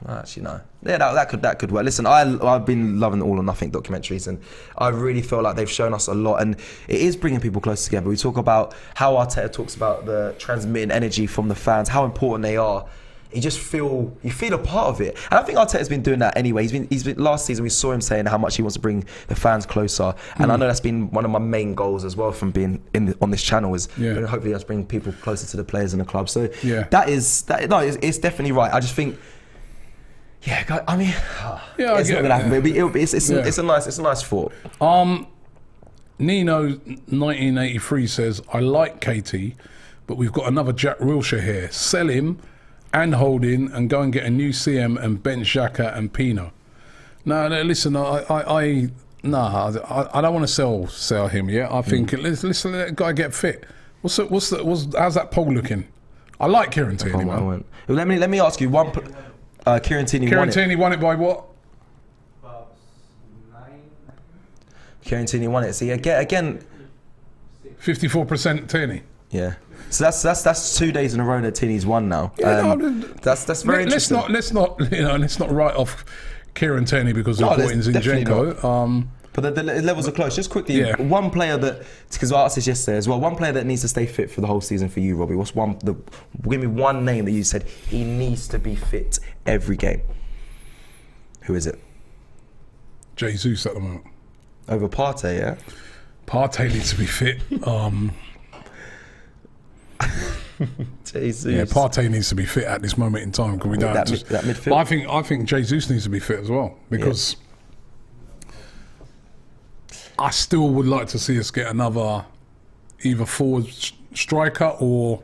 Actually, no. Yeah, that could work. Listen, I've been loving the All or Nothing documentaries, and I really feel like they've shown us a lot, and it is bringing people close together. We talk about how Arteta talks about the transmitting energy from the fans, how important they are. You feel a part of it, and I think Arteta's been doing that anyway. He's been last season. We saw him saying how much he wants to bring the fans closer, and I know that's been one of my main goals as well from being on this channel. Is hopefully that's bring people closer to the players and the club. So it's definitely right. I just think. Yeah, I mean, it's not gonna happen. It's a nice thought. Nino 1983 says, I like Katie, but we've got another Jack Wilshere here. Sell him and hold in and go and get a new CM and bench Xhaka and Pino. No, listen, I don't want to sell him yet. I think let's let that guy get fit. How's that poll looking? I like Kieran Tierney, man. Let me ask you one. Kieran Tierney won it by what? About 9. Kieran Tierney won it. See again. 54% Tierney. Yeah. So that's 2 days in a row that Tierney's won now. That's very interesting. Let's not write off Kieran Tierney because of what in Zinchenko. But the levels are close. Just quickly, one player that, because I asked this yesterday as well, one player that needs to stay fit for the whole season for you, Robbie. Give me one name that you said he needs to be fit every game. Who is it? Jesus at the moment. Over Partey, yeah? Partey needs to be fit. Jesus. Yeah, Partey needs to be fit at this moment in time. Can we don't that midfield? But I think Jesus needs to be fit as well because I still would like to see us get another either forward striker or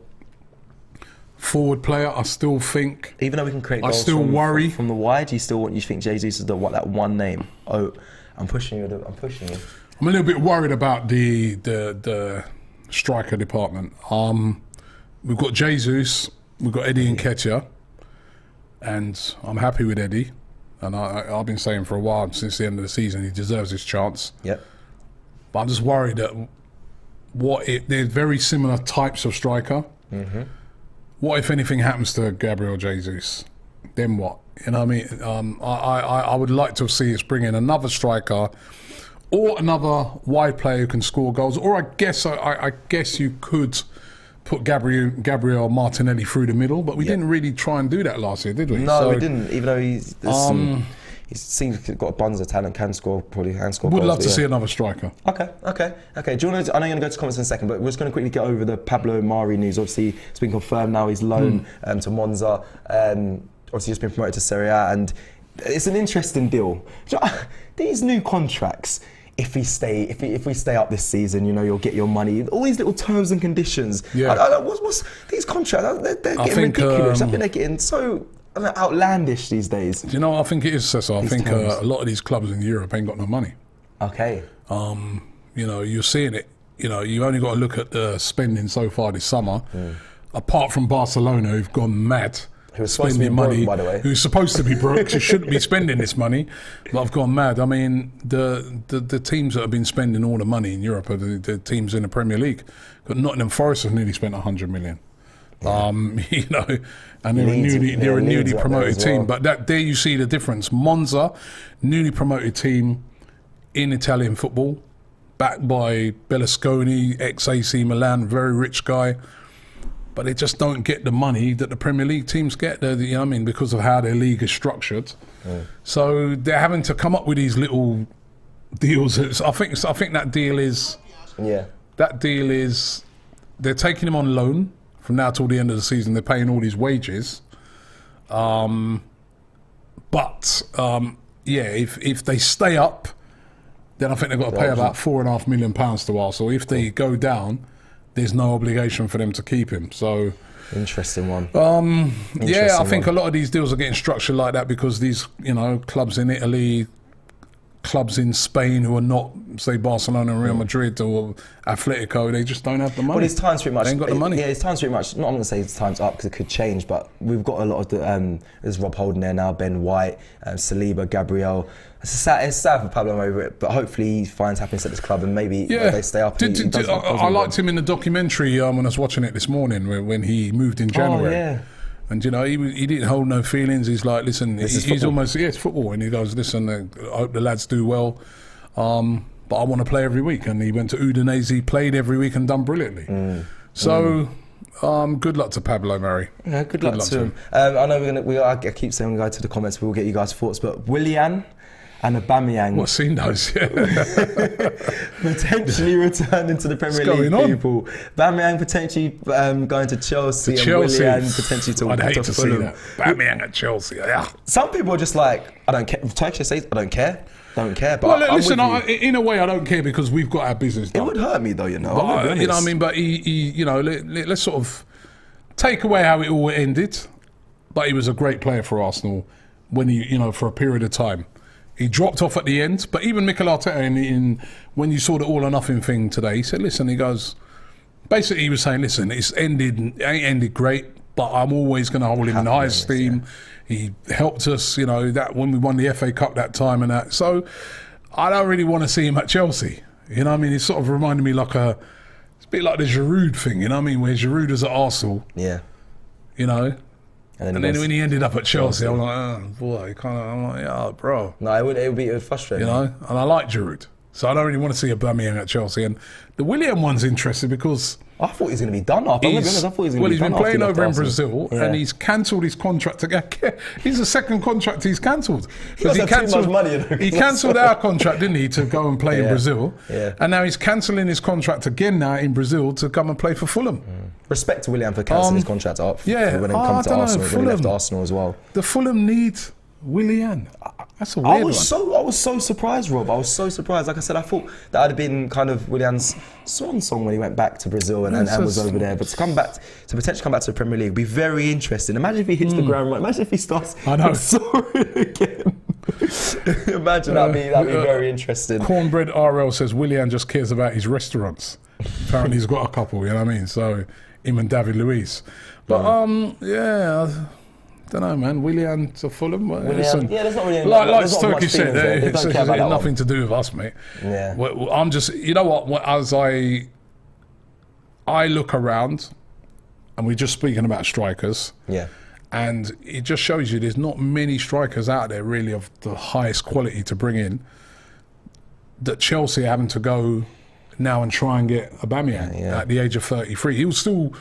forward player. I still think, even though we can create goals worry from the wide, you think Jesus is that one name? Oh, I'm pushing you. I'm a little bit worried about the striker department. We've got Jesus, we've got Eddie Nketiah, and I'm happy with Eddie. And I've been saying for a while, since the end of the season, he deserves his chance. Yep. But I'm just worried that they're very similar types of striker. Mm-hmm. What if anything happens to Gabriel Jesus? Then what? You know what I mean? I would like to see us bring in another striker or another wide player who can score goals. Or I guess you could put Gabriel Martinelli through the middle, but we didn't really try and do that last year, did we? No, we didn't. Even though he seems he's got a bunch of talent, can score goals. Would love to see another striker. Okay. Do you want to? I know you're going to go to comments in a second, but we're just going to quickly get over the Pablo Mari news. Obviously, it's been confirmed now he's loaned to Monza. Obviously, just been promoted to Serie A, and it's an interesting deal. These new contracts. If we stay up this season, you'll get your money. All these little terms and conditions. Yeah. What's these contracts? They're getting ridiculous. I think they're getting so outlandish these days. Do you know what I think it is, Cesar? I think a lot of these clubs in Europe ain't got no money. Okay. You're seeing it. You only got to look at the spending so far this summer. Apart from Barcelona, who've gone mad. Who's spending money, broke, by the way. Who's supposed to be broke, who shouldn't be spending this money, but I've gone mad. I mean, the teams that have been spending all the money in Europe are the teams in the Premier League. But Nottingham Forest have nearly spent 100 million. Yeah. And they're a newly promoted team. But there you see the difference. Monza, newly promoted team in Italian football, backed by Berlusconi, ex-AC Milan, very rich guy. But they just don't get the money that the Premier League teams get, because of how their league is structured. So they're having to come up with these little deals. I think that deal is... Yeah. That deal is... They're taking him on loan from now till the end of the season. They're paying all these wages. If they stay up, then I think they've got to pay about £4.5 million to Arsenal. If they go down... There's no obligation for them to keep him. So interesting one. I think a lot of these deals are getting structured like that because these, clubs in Italy, clubs in Spain who are not, say, Barcelona and Real Madrid or Atletico. They just don't have the money. Well, his time's pretty much. They ain't got the money. Yeah, his time's pretty much. Not I'm going to say his time's up because it could change, but we've got a lot of the. There's Rob Holden there now, Ben White, Saliba, Gabriel. It's sad for Pablo over it, but hopefully he finds happiness at this club and maybe they stay up. I liked him in the documentary when I was watching it this morning when he moved in January. Oh, yeah. And he didn't hold no feelings. He's like, listen, he's almost it's football, and he goes, listen, I hope the lads do well, but I want to play every week. And he went to Udinese, played every week, and done brilliantly. So. Good luck to Pablo Mari. Yeah, good luck to him. I know I keep saying we're going to go to the comments. We'll get you guys' thoughts, but Willian and Aubameyang. What's seen those? Yeah. Potentially returning to the Premier League. People. Aubameyang potentially going to Chelsea, and Willian potentially to I'd hate to see Fulham. that. Aubameyang at Chelsea. Yeah. Some people are just like, I don't care. Turkish says, I don't care. Don't care. But well, listen, in a way, I don't care because we've got our business done. It would hurt me though, you know. But, you know what I mean? But he you know, let's sort of take away how it all ended. But he was a great player for Arsenal when he, you know, for a period of time. He dropped off at the end. But even Mikel Arteta, when you saw the all or nothing thing today, he said, listen, he goes, basically he was saying, listen, it ain't ended great, but I'm always going to hold him in high esteem. Yeah. He helped us, you know, that when we won the FA Cup that time and that. So I don't really want to see him at Chelsea. You know what I mean? It sort of reminded me it's a bit like the Giroud thing, you know what I mean? Where Giroud was at Arsenal. Yeah. You know? And then when he ended up at Chelsea, I'm like, oh, boy, I'm like, yeah, bro. No, it would frustrate you know? And I like Giroud. So I don't really want to see Aubameyang at Chelsea. And the Willian one's interesting because... I thought he was going to be done after. He's been playing over in Brazil and he's cancelled his contract. He's the second contract he's cancelled. Because he cancelled our contract, didn't he, to go and play in Brazil. Yeah. And now he's cancelling his contract again now in Brazil to come and play for Fulham. Respect to Willian for cancelling his contract up. Yeah. When it comes to Arsenal, when he left Arsenal as well. The Fulham need Willian. That's a weird one. I was so surprised, Rob. I was so surprised. Like I said, I thought that would have been kind of Willian's swan song when he went back to Brazil and was over there. But to potentially come back to the Premier League, would be very interesting. Imagine if he hits the ground running. Imagine if he starts soaring again. Imagine that'd be very interesting. Cornbread RL says Willian just cares about his restaurants. Apparently he's got a couple. You know what I mean? So him and David Luiz. But I don't know, man. Willian to Fulham. Listen, there's not really like Turkey said, it's nothing to do with us, mate. Yeah. Well, I'm just, you know what? As I look around, and we're just speaking about strikers. Yeah. And it just shows you there's not many strikers out there really of the highest quality to bring in. That Chelsea are having to go now and try and get Aubameyang at the age of 33. He'll still.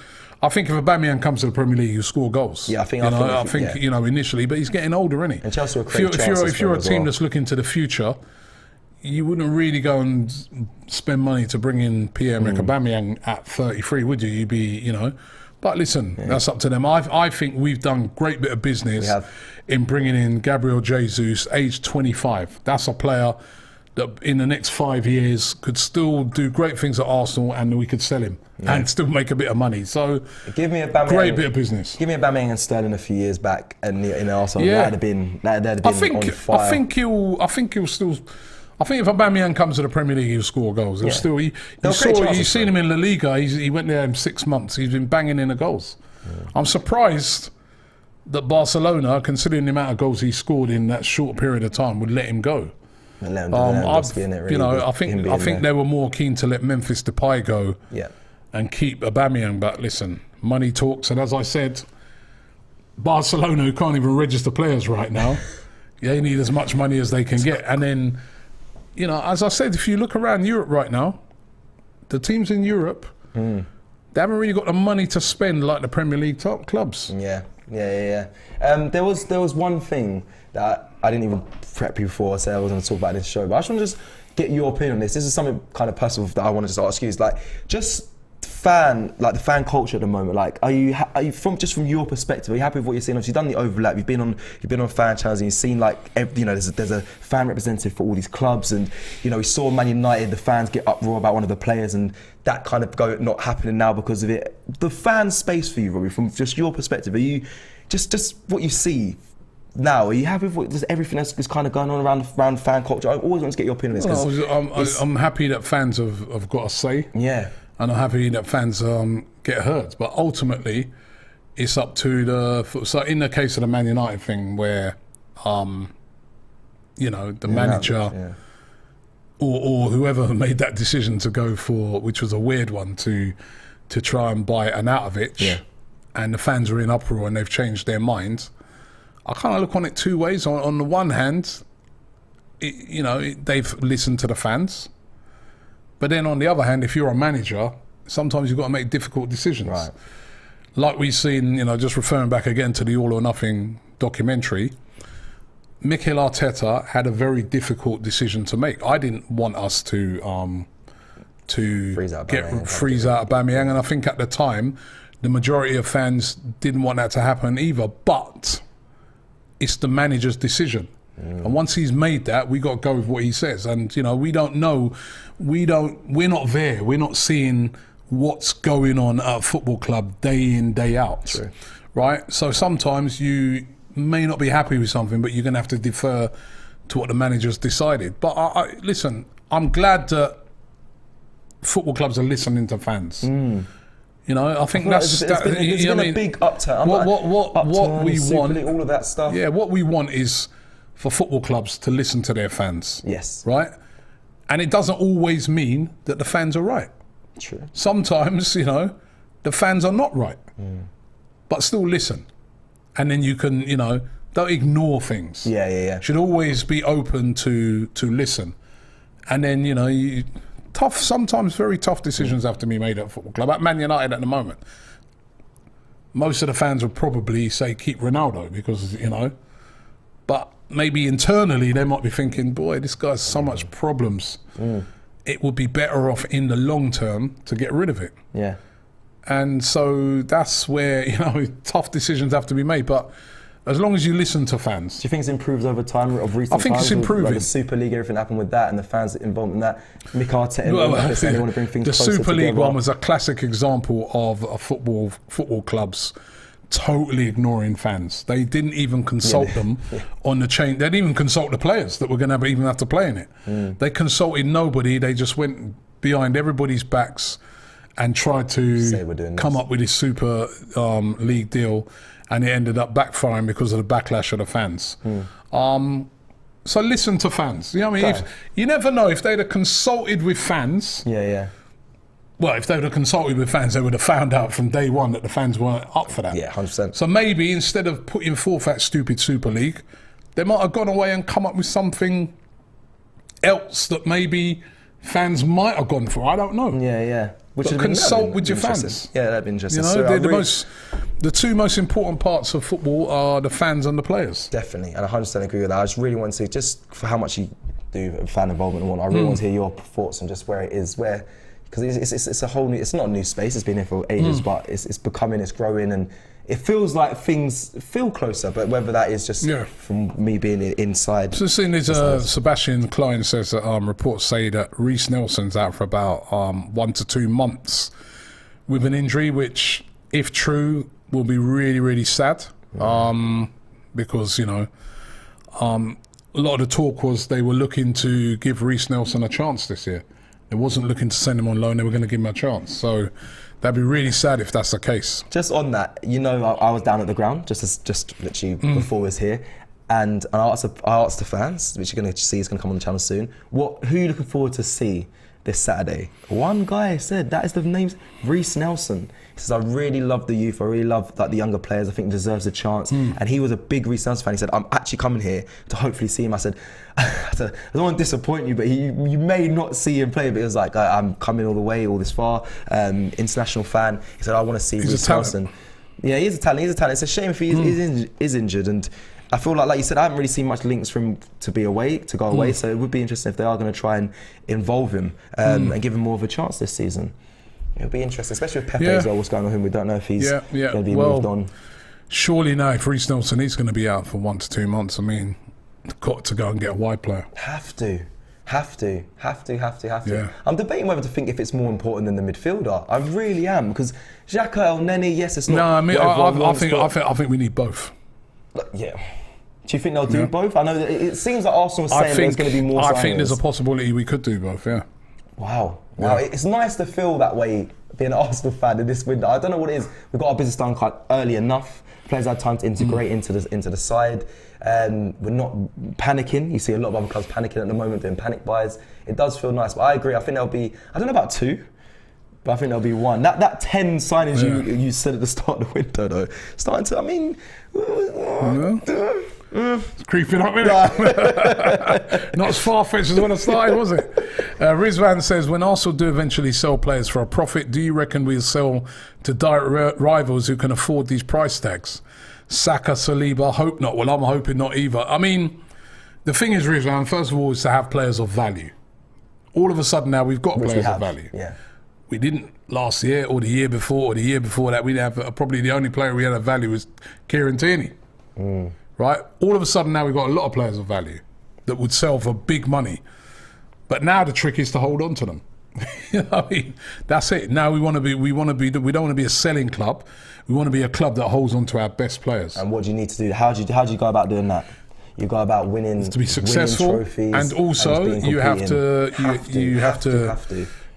I think if Aubameyang comes to the Premier League, he'll score goals. Yeah, I think you know, initially, but he's getting older, isn't he? And Chelsea if you're a team that's looking to the future, you wouldn't really go and spend money to bring in Pierre-Emerick Aubameyang at 33, would you? You'd be, you know. But listen, that's up to them. I think we've done a great bit of business in bringing in Gabriel Jesus, age 25. That's a player that in the next 5 years could still do great things at Arsenal and we could sell him and still make a bit of money. So give me a great bit of business. Give me Aubameyang and Sterling a few years back and in Arsenal, that'd have been on fire. I think he'll still. I think if Aubameyang comes to the Premier League, he'll score goals. You've seen him in La Liga. He went there in 6 months. He's been banging in the goals. Yeah. I'm surprised that Barcelona, considering the amount of goals he scored in that short period of time, would let him go. I think they were more keen to let Memphis Depay go and keep Aubameyang. But listen, money talks, and as I said, Barcelona, who can't even register players right now, they need as much money as they can get. And then, you know, as I said, if you look around Europe right now, the teams in Europe, they haven't really got the money to spend like the Premier League top clubs. There was one thing that I didn't even prep you for. I said I was going to talk about this show, but I just want to just get your opinion on this. This is something kind of personal that I want to just ask you. Is like the fan culture at the moment. Like, are you from your perspective? Are you happy with what you're seeing? Obviously, you've done the overlap. You've been on fan channels and you've seen there's a fan representative for all these clubs, and we saw Man United, the fans get uproar about one of the players, and that kind of not happening now because of it. The fan space for you, Robbie, from just your perspective, are you just what you see now? Are you happy with just everything that's kind of going on around fan culture? I always want to get your opinion on this. Well, I'm happy that fans have got a say. Yeah. And I'm happy that fans get heard. But ultimately, it's up to so in the case of the Man United thing where, you know, the manager or whoever made that decision to go for, which was a weird one, to try and buy Arnautovic, and the fans are in uproar and they've changed their minds. I kind of look on it two ways. On the one hand, they've listened to the fans. But then on the other hand, if you're a manager, sometimes you've got to make difficult decisions. Right. Like we've seen, just referring back again to the All or Nothing documentary, Mikel Arteta had a very difficult decision to make. I didn't want us to freeze out Aubameyang, and I think at the time, the majority of fans didn't want that to happen either. But it's the manager's decision. And once he's made that, we got to go with what he says. And, we don't know. We're not there. We're not seeing what's going on at a football club day in, day out. True. Right? So sometimes you may not be happy with something, but you're going to have to defer to what the manager's decided. But listen, I'm glad that football clubs are listening to fans. I think there's been a big upturn. What we want, League, all of that stuff. Yeah, what we want is for football clubs to listen to their fans. Yes. Right? And it doesn't always mean that the fans are right. True. Sometimes, the fans are not right. But still listen. And then you can, don't ignore things. Yeah. Should always be open to listen. And then, sometimes very tough decisions have to be made at a football club. At Man United at the moment, most of the fans would probably say keep Ronaldo because, but maybe internally they might be thinking, boy, this guy's so much problems. It would be better off in the long term to get rid of it. Yeah. And so that's where, tough decisions have to be made. But as long as you listen to fans. Do you think it's improved over time of recent times? I think it's improving. Like the Super League, everything happened with that and the fans involved in that. Mikel Arteta, they want to bring things the closer Super League together. one was a classic example of a football clubs totally ignoring fans. They didn't even consult them on the chain. They didn't even consult the players that were going to even have to play in it. They consulted nobody. They just went behind everybody's backs and tried to come up with this Super League deal, and it ended up backfiring because of the backlash of the fans. So listen to fans. You know what I mean? You never know if they'd have consulted with fans. Yeah. Well, if they would have consulted with fans, they would have found out from day one that the fans weren't up for that. Yeah, 100%. So maybe instead of putting forth that stupid Super League, they might have gone away and come up with something else that maybe fans might have gone for. I don't know. Yeah. But consult with your fans. Yeah, that'd be interesting. The two most important parts of football are the fans and the players. Definitely, and I 100% agree with that. I just really want to, just for how much you do fan involvement and whatnot, I really want to hear your thoughts on just where it is, because it's a whole new, it's not a new space, it's been here for ages, but it's becoming, it's growing, and it feels like things feel closer, but whether that is just from me being inside. So seeing as Sebastian Klein says that reports say that Reiss Nelson's out for about 1 to 2 months with an injury, which, if true, will be really, really sad. Because, a lot of the talk was they were looking to give Reiss Nelson a chance this year. They wasn't looking to send him on loan, they were going to give him a chance. So that'd be really sad if that's the case. Just on that, I was down at the ground just literally before I was here, and I asked the fans, which you're going to see is going to come on the channel soon, who are you looking forward to see this Saturday? One guy said, that is the name's Reiss Nelson. He says, I really love the youth, I really love the younger players, I think he deserves a chance. And he was a big Reiss Nelson fan. He said, I'm actually coming here to hopefully see him. I said, I don't want to disappoint you, but you may not see him play, but he was like, I'm coming all this far, international fan. He said, I want to see Reiss Nelson. Yeah, he's a talent. It's a shame if he is injured, and I feel like you said, I haven't really seen much links for him to go away, so it would be interesting if they are going to try and involve him and give him more of a chance this season. It'll be interesting, especially with Pepe as well, what's going on with him. We don't know if he's going to be moved on. Surely now, if Reiss Nelson is going to be out for 1 to 2 months, I mean, got to go and get a wide player. Have to. Yeah. I'm debating whether to think if it's more important than the midfielder. I really am, because Xhaka, El Neni, yes, it's not. No, I mean, I think we need both. Yeah. Do you think they'll do both? I know that it seems like Arsenal saying there's going to be more signings. I think there's a possibility we could do both, yeah. Wow. It's nice to feel that way, being an Arsenal fan in this window. I don't know what it is. We've got our business done quite early enough. Players had time to integrate into the side. We're not panicking. You see a lot of other clubs panicking at the moment, doing panic buys. It does feel nice, but I agree. I think there'll be, I don't know about 2, but I think there'll be 1. That 10 signings you said at the start of the window, though, starting to, I mean... It's creeping up, isn't it? Not as far-fetched as when I started, was it? Rizvan says, when Arsenal do eventually sell players for a profit, do you reckon we'll sell to direct rivals who can afford these price tags? Saka, Saliba, hope not. Well, I'm hoping not either. I mean, the thing is, Rizvan, first of all, is to have players of value. All of a sudden now we've got players of value. Yeah. We didn't last year or the year before or the year before that. We have probably the only player we had of value was Kieran Tierney. Right? All of a sudden now we've got a lot of players of value that would sell for big money. But now the trick is to hold on to them. You know what I mean? That's it. Now we don't want to be a selling club. We want to be a club that holds on to our best players. And what do you need to do? How do you go about doing that? You go about winning to be successful, trophies, and also you have to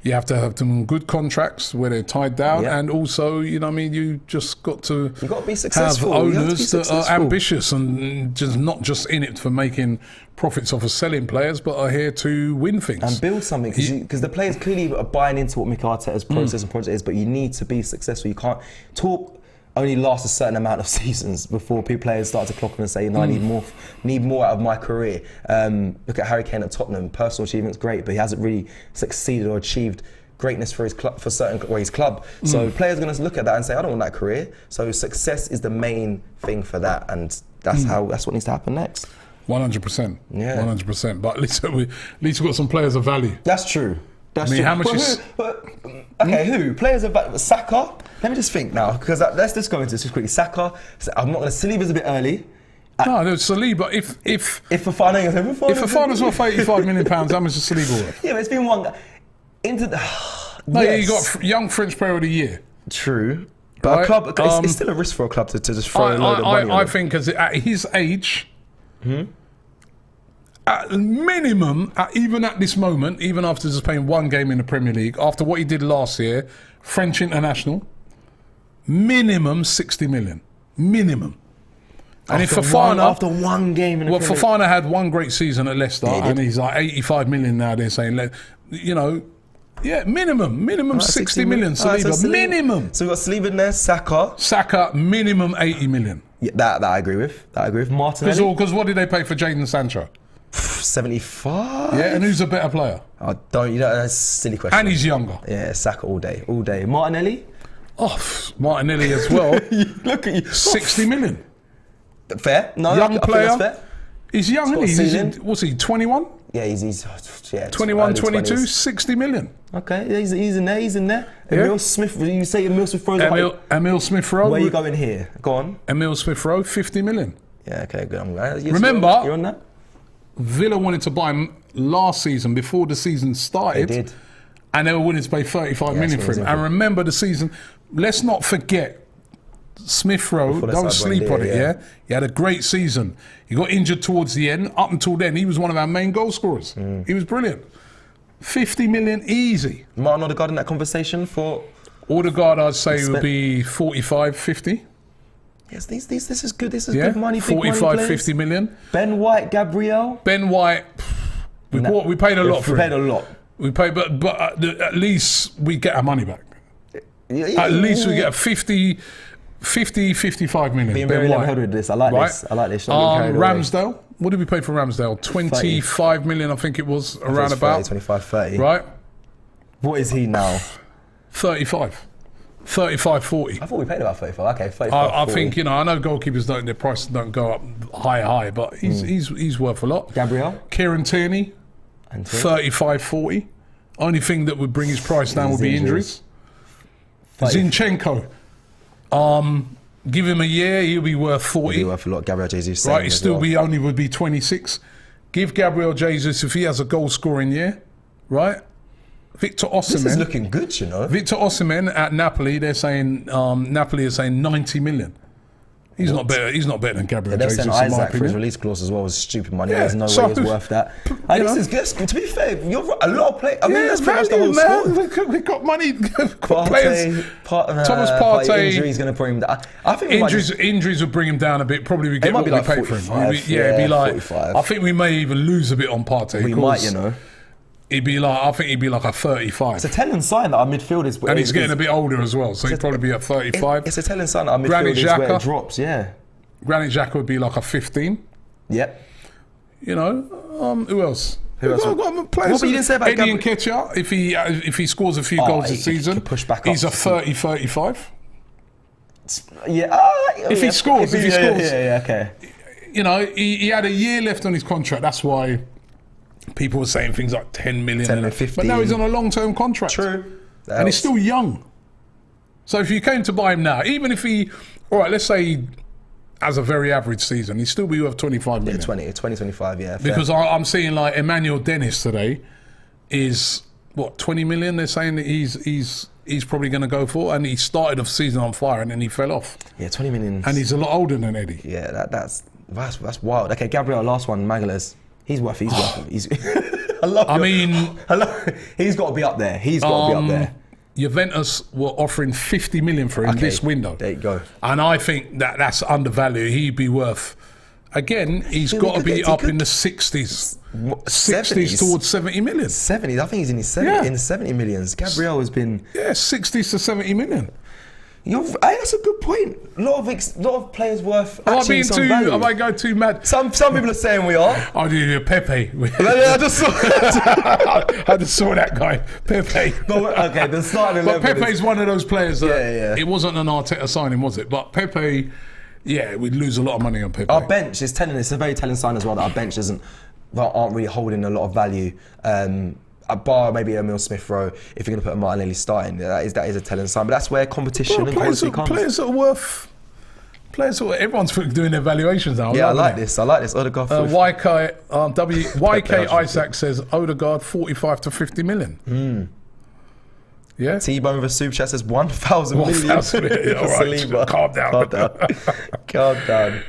have some good contracts where they're tied down, and also, you know what I mean, you just got to be successful. Have owners that are ambitious and just not just in it for making profits off of selling players, but are here to win things and build something, because the players clearly are buying into what Mikel Arteta's process and project is, but you need to be successful. You can't only last a certain amount of seasons before players start to clock on and say, no, I need more out of my career. Look at Harry Kane at Tottenham. Personal achievements, great, but he hasn't really succeeded or achieved greatness for his club, for his club. So players are going to look at that and say, I don't want that career. So success is the main thing for that, and that's what needs to happen next. 100%. Yeah. 100%. But at least we've got some players of value. That's true. That's true. How much is... who? Players of value. Saka? Let me just think now, because let's just go into this just quickly. Saka, I'm not going to... Saliba's a bit early. No, Saliba, if Fofana's worth £85 million, how much is Saliba worth? Yeah, but it's been one guy. You got young French player of the year. True. But a club, it's still a risk for a club to just throw a load of money on I think at his age, at minimum, even at this moment, even after just playing one game in the Premier League, after what he did last year, French international, minimum 60 million. Minimum. And if Fofana... After one game in the Premier League. Fofana had one great season at Leicester, and he's like 85 million now, they're saying, you know... Yeah, minimum 60 million. Saliba, minimum. So we've got Saliba in there, Saka, minimum 80 million. Yeah, that I agree with. Martinelli. Because what did they pay for Jadon Sancho? 75. Yeah, and who's a better player? That's a silly question. And he's younger. Yeah, Saka all day. Martinelli. Martinelli as well. Look at you. 60 million. Fair. No, young player. That's fair. He's young, isn't he? What's he? 21. Yeah, he's 21, 22, 60 million. Okay, he's in there. Yeah. Emil Smith, you say Emil Smith Rowe? Emil Smith Rowe. Where are you going here? Go on. Emil Smith Rowe, 50 million. Yeah, okay, good. I'm glad. Remember, you're on that? Villa wanted to buy him last season before the season started. They did. And they were willing to pay 35 million for him. And remember the season, let's not forget, Smith Rowe, don't sleep on it, yeah? He had a great season. He got injured towards the end. Up until then, he was one of our main goal scorers. He was brilliant. 50 million easy. Martin Odegaard in that conversation for... Odegaard, I'd say, would be 45, 50. Yes, this is good. This is good money. 45, 50 million. Ben White, Gabriel. Ben White, we paid a lot for him. We paid a lot. We paid, but at least we get our money back. At least we get a 50, 55 million. Being very level-headed with this. I like this. I like this. Ramsdale. What did we pay for Ramsdale? 25 million, I think it was, around about. 25, 30. Right? What is he now? 35. 35, 40. I thought we paid about 35. Okay, 35, I think, I know goalkeepers their prices don't go up high, but he's worth a lot. Gabriel? Kieran Tierney, 35, 40. Only thing that would bring his price down would be injuries. Zinchenko. Give him a year, he'll be worth 40. He'll be worth a lot. Gabriel Jesus. Right, he still would be 26. Give Gabriel Jesus, if he has a goal scoring year, right? Victor Osimhen. This is looking good, Victor Osimhen at Napoli, they're saying Napoli is saying 90 million. He's not better. He's not better than Gabriel They've Jesus, sent in my Isaac for his opinion. release clause as well. Was stupid money. Yeah, There's no so- way it's worth that. And know. this is good. To be fair, you're right. A lot of players. I mean, Yeah, that's pretty much the whole squad. we got money. We've got players. Thomas Partey. Injury's going to bring him down. I think we might Injuries will bring him down a bit. Probably we get might what be we like pay for him. 45, It'd be like 45. I think we may even lose a bit on Partey. we might, you know. He'd be like, I think he'd be like a 35. It's a telling sign that our midfield is. And he's getting a bit older as well, so he'd probably be at 35. It's a telling sign that our Granit midfield is where Xhaka. it drops. Yeah. Granit Xhaka would be like a 15. Yep. You know, who else? Who else? We've got players. What, but you didn't say about Eddie Nketiah, if he scores a few goals this he season, can push back up he's a to 30, 35. Yeah. If he scores, Yeah, okay. You know, he had a year left on his contract. That's why people were saying things like 10 million. 10 and 15. But now he's on a long-term contract. True. And he's still young. So if you came to buy him now, even if he, all right, let's say he has a very average season, he'd still be worth 25 million. 20, 25, yeah. Fair. Because I'm seeing like Emmanuel Dennis today is, what, 20 million they're saying that he's probably going to go for, and he started off season on fire and then he fell off. Yeah, 20 million. And he's a lot older than Eddie. Yeah, that's wild. Okay, Gabriel, last one, Magalhaes. He's worth it. He's got to be up there. He's got to be up there. Juventus were offering 50 million for him this window. There you go. And I think that's undervalued. He'd be worth, again, he's got to be up in the 60s. 60s towards 70 million. 70s, I think he's in his 70, in the 70 millions. Gabriel has been... Yeah, 60s to 70 million. That's a good point. A lot of players worth actually some value. Am I going too mad? Some people are saying we are. I do Pepe. I just saw I just saw that guy, Pepe. Okay, the starting But Pepe's one of those players that Yeah. it wasn't an Arteta signing, was it? But Pepe, yeah, we'd lose a lot of money on Pepe. Our bench is telling. It's a very telling sign as well that our bench aren't really holding a lot of value. A bar maybe Emil Smith Rowe. If you're going to put a Martinelli starting, that is a telling sign. But that's where competition and quality comes. Players that are worth. Everyone's doing their valuations now. Yeah, I like this. Odegaard. YK Isaac says Odegaard 45 to 50 million. Yeah. T-Bone vs Super Chat says 1,000 million. 1,000 million. All right, calm down.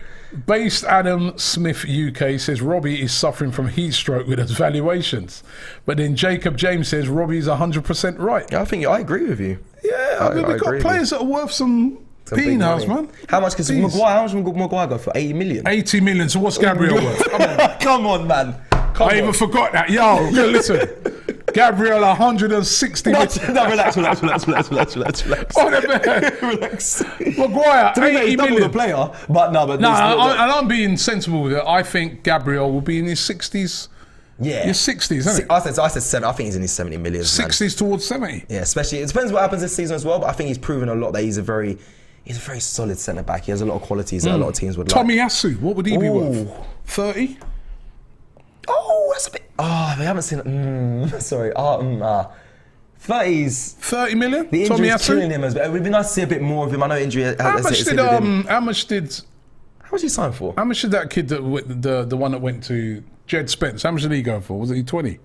Based Adam Smith UK says Robbie is suffering from heat stroke with his valuations. But then Jacob James says Robbie is 100% right. Yeah, I agree with you. Yeah, I mean, we've got players that are worth some peanuts, man. How much can Maguire go for? 80 million? 80 million, so what's Gabriel worth? Come on, man. I even forgot that. Yo, listen. Gabriel 160 million. No, relax. Oh, relax. Maguire, 80 double million. the player, but and I'm being sensible with it. I think Gabriel will be in his 60s. Yeah. His 60s, isn't it? I said 7. I think he's in his 70 million. 60s towards 70. Yeah, especially, it depends what happens this season as well, but I think he's proven a lot that he's a very solid centre back. He has a lot of qualities that a lot of teams would like. Tomiyasu, what would he be worth? 30? Oh, that's a bit. We haven't seen it. Sorry. 30s. 30 million? The injury's Tomiyasu? killing him. It would be nice to see a bit more of him. I know injury has How much he signed for? How much did that kid the one that went to Jed Spence? How much did he go for? Was it 20?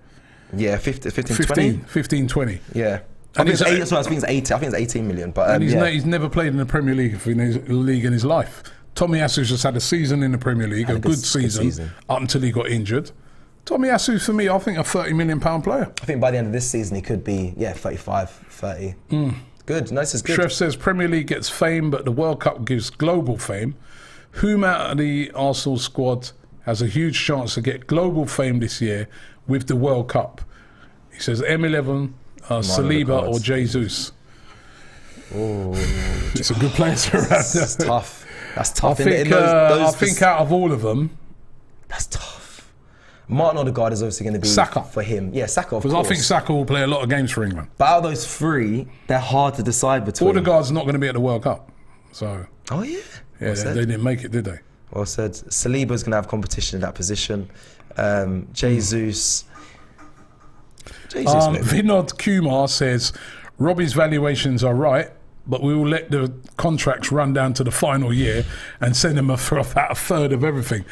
Yeah, 15, 20. Yeah. And I think it's 80. I think it's 18 million. But he's never played in the Premier League in his life. Tomiyasu's just had a season in the Premier League, a good season up until he got injured. Tomiyasu, for me, I think a £30 million player. I think by the end of this season, he could be, 35, 30. Good. No, this is good. Shref says Premier League gets fame, but the World Cup gives global fame. Whom out of the Arsenal squad has a huge chance to get global fame this year with the World Cup? He says M11, Saliba or Jesus. Oh, it's a good place around. That's tough. That's tough. I think out of all of them, that's tough. Martin Odegaard is obviously going to be Saka for him. Yeah, Saka, of course. Because I think Saka will play a lot of games for England. But out of those three, they're hard to decide between. Odegaard's not going to be at the World Cup. So. Oh, yeah? Yeah, they didn't make it, did they? Well said. Saliba's going to have competition in that position. Jesus. Vinod Kumar says, Robbie's valuations are right, but we will let the contracts run down to the final year and send them for about a third of everything.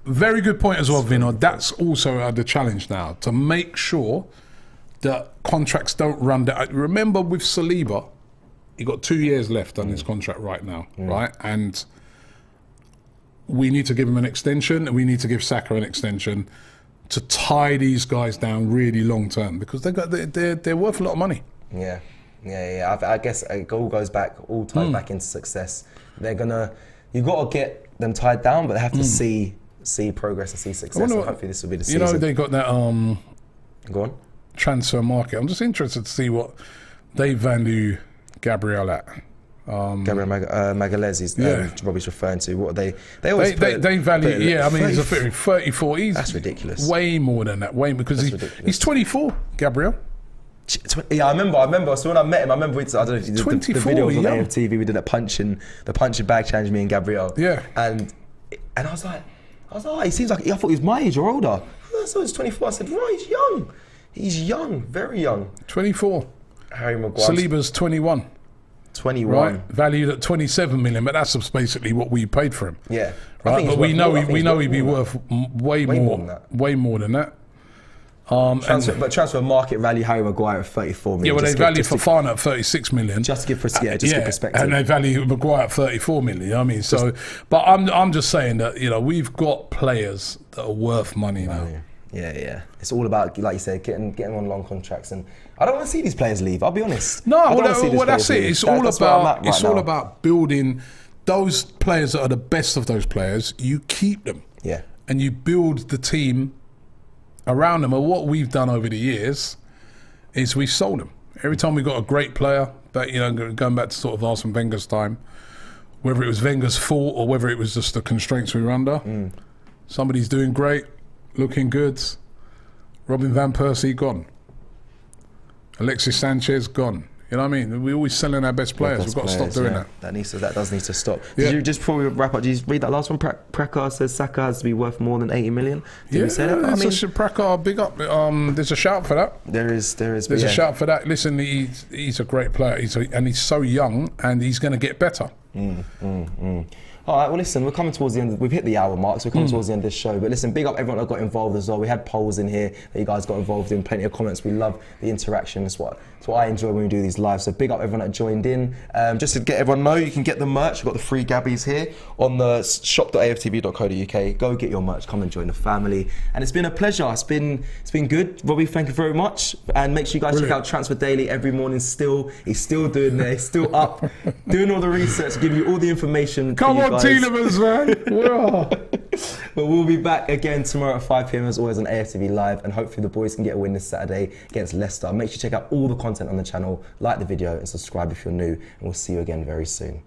Very good point as well, Vinod. That's also the challenge now, to make sure that contracts don't run down. Remember with Saliba, he got 2 years left on his contract right now, right? And we need to give him an extension, and we need to give Saka an extension to tie these guys down really long term, because they're worth a lot of money. Yeah. I guess it all goes back, all ties back into success. You've got to get them tied down, but they have to see progress and see success. And hopefully this will be the season. You know, they got that Go on. transfer market. I'm just interested to see what they value Gabriel at. Gabriel Magalhaes is Robbie's referring to. What they always they value. I mean, he's a 34. That's ridiculous. Way more than that. Because he's 24. Gabriel. Yeah, I remember. So when I met him, I remember. I don't know if you did the videos on AFTV. We did the punching bag challenge, me and Gabriel. Yeah. And I was like, he seems like, I thought he was my age or older. I thought he was 24. I said, right, he's young. He's young, very young. 24. Harry Maguire. Saliba's 21. 21. Right, valued at 27 million, but that's basically what we paid for him. Yeah. Right, but we know he'd be worth way more than that. But transfer market value Harry Maguire at 34 million. Yeah, well, they value Fofana at 36 million. Just to give perspective. And they value Maguire at 34 million. You know what I mean? So, but I'm just saying that, you know, we've got players that are worth money now. Yeah. It's all about, like you said, getting on long contracts, and I don't want to see these players leave. I'll be honest. No, well, that's it. It's all about building those players that are the best of those players. You keep them. Yeah. And you build the team around them. And what we've done over the years is we've sold them. Every time we got a great player, but you know, going back to sort of Arsene Wenger's time, whether it was Wenger's fault or whether it was just the constraints we were under, somebody's doing great, looking good. Robin van Persie gone. Alexis Sanchez gone. You know what I mean? We're always selling our best players. We've got to stop doing that. That does need to stop. Did you, just before we wrap up, did you read that last one? Prekar says Saka has to be worth more than 80 million. Did we say that? Prekar, big up. There's a shout for that. There is. There's a shout for that. Listen, he's a great player. And he's so young, and he's going to get better. All right, well, listen, we're coming towards the end. We've hit the hour mark, so we're coming towards the end of this show. But listen, big up everyone that got involved as well. We had polls in here that you guys got involved in, plenty of comments. We love the interaction. That's what I enjoy when we do these lives. So big up everyone that joined in. Just to get everyone know, you can get the merch. We've got the free Gabbies here on the shop.aftv.co.uk. Go get your merch. Come and join the family. And it's been a pleasure. It's been good. Robbie, thank you very much. And make sure you guys check out Transfer Daily every morning. He's still doing there. He's still up, doing all the research, giving you all the information. Come on, Tielemans, man. But we'll be back again tomorrow at 5 p.m. as always on AFTV Live, and hopefully the boys can get a win this Saturday against Leicester. Make sure you check out all the content on the channel, like the video and subscribe if you're new, and we'll see you again very soon.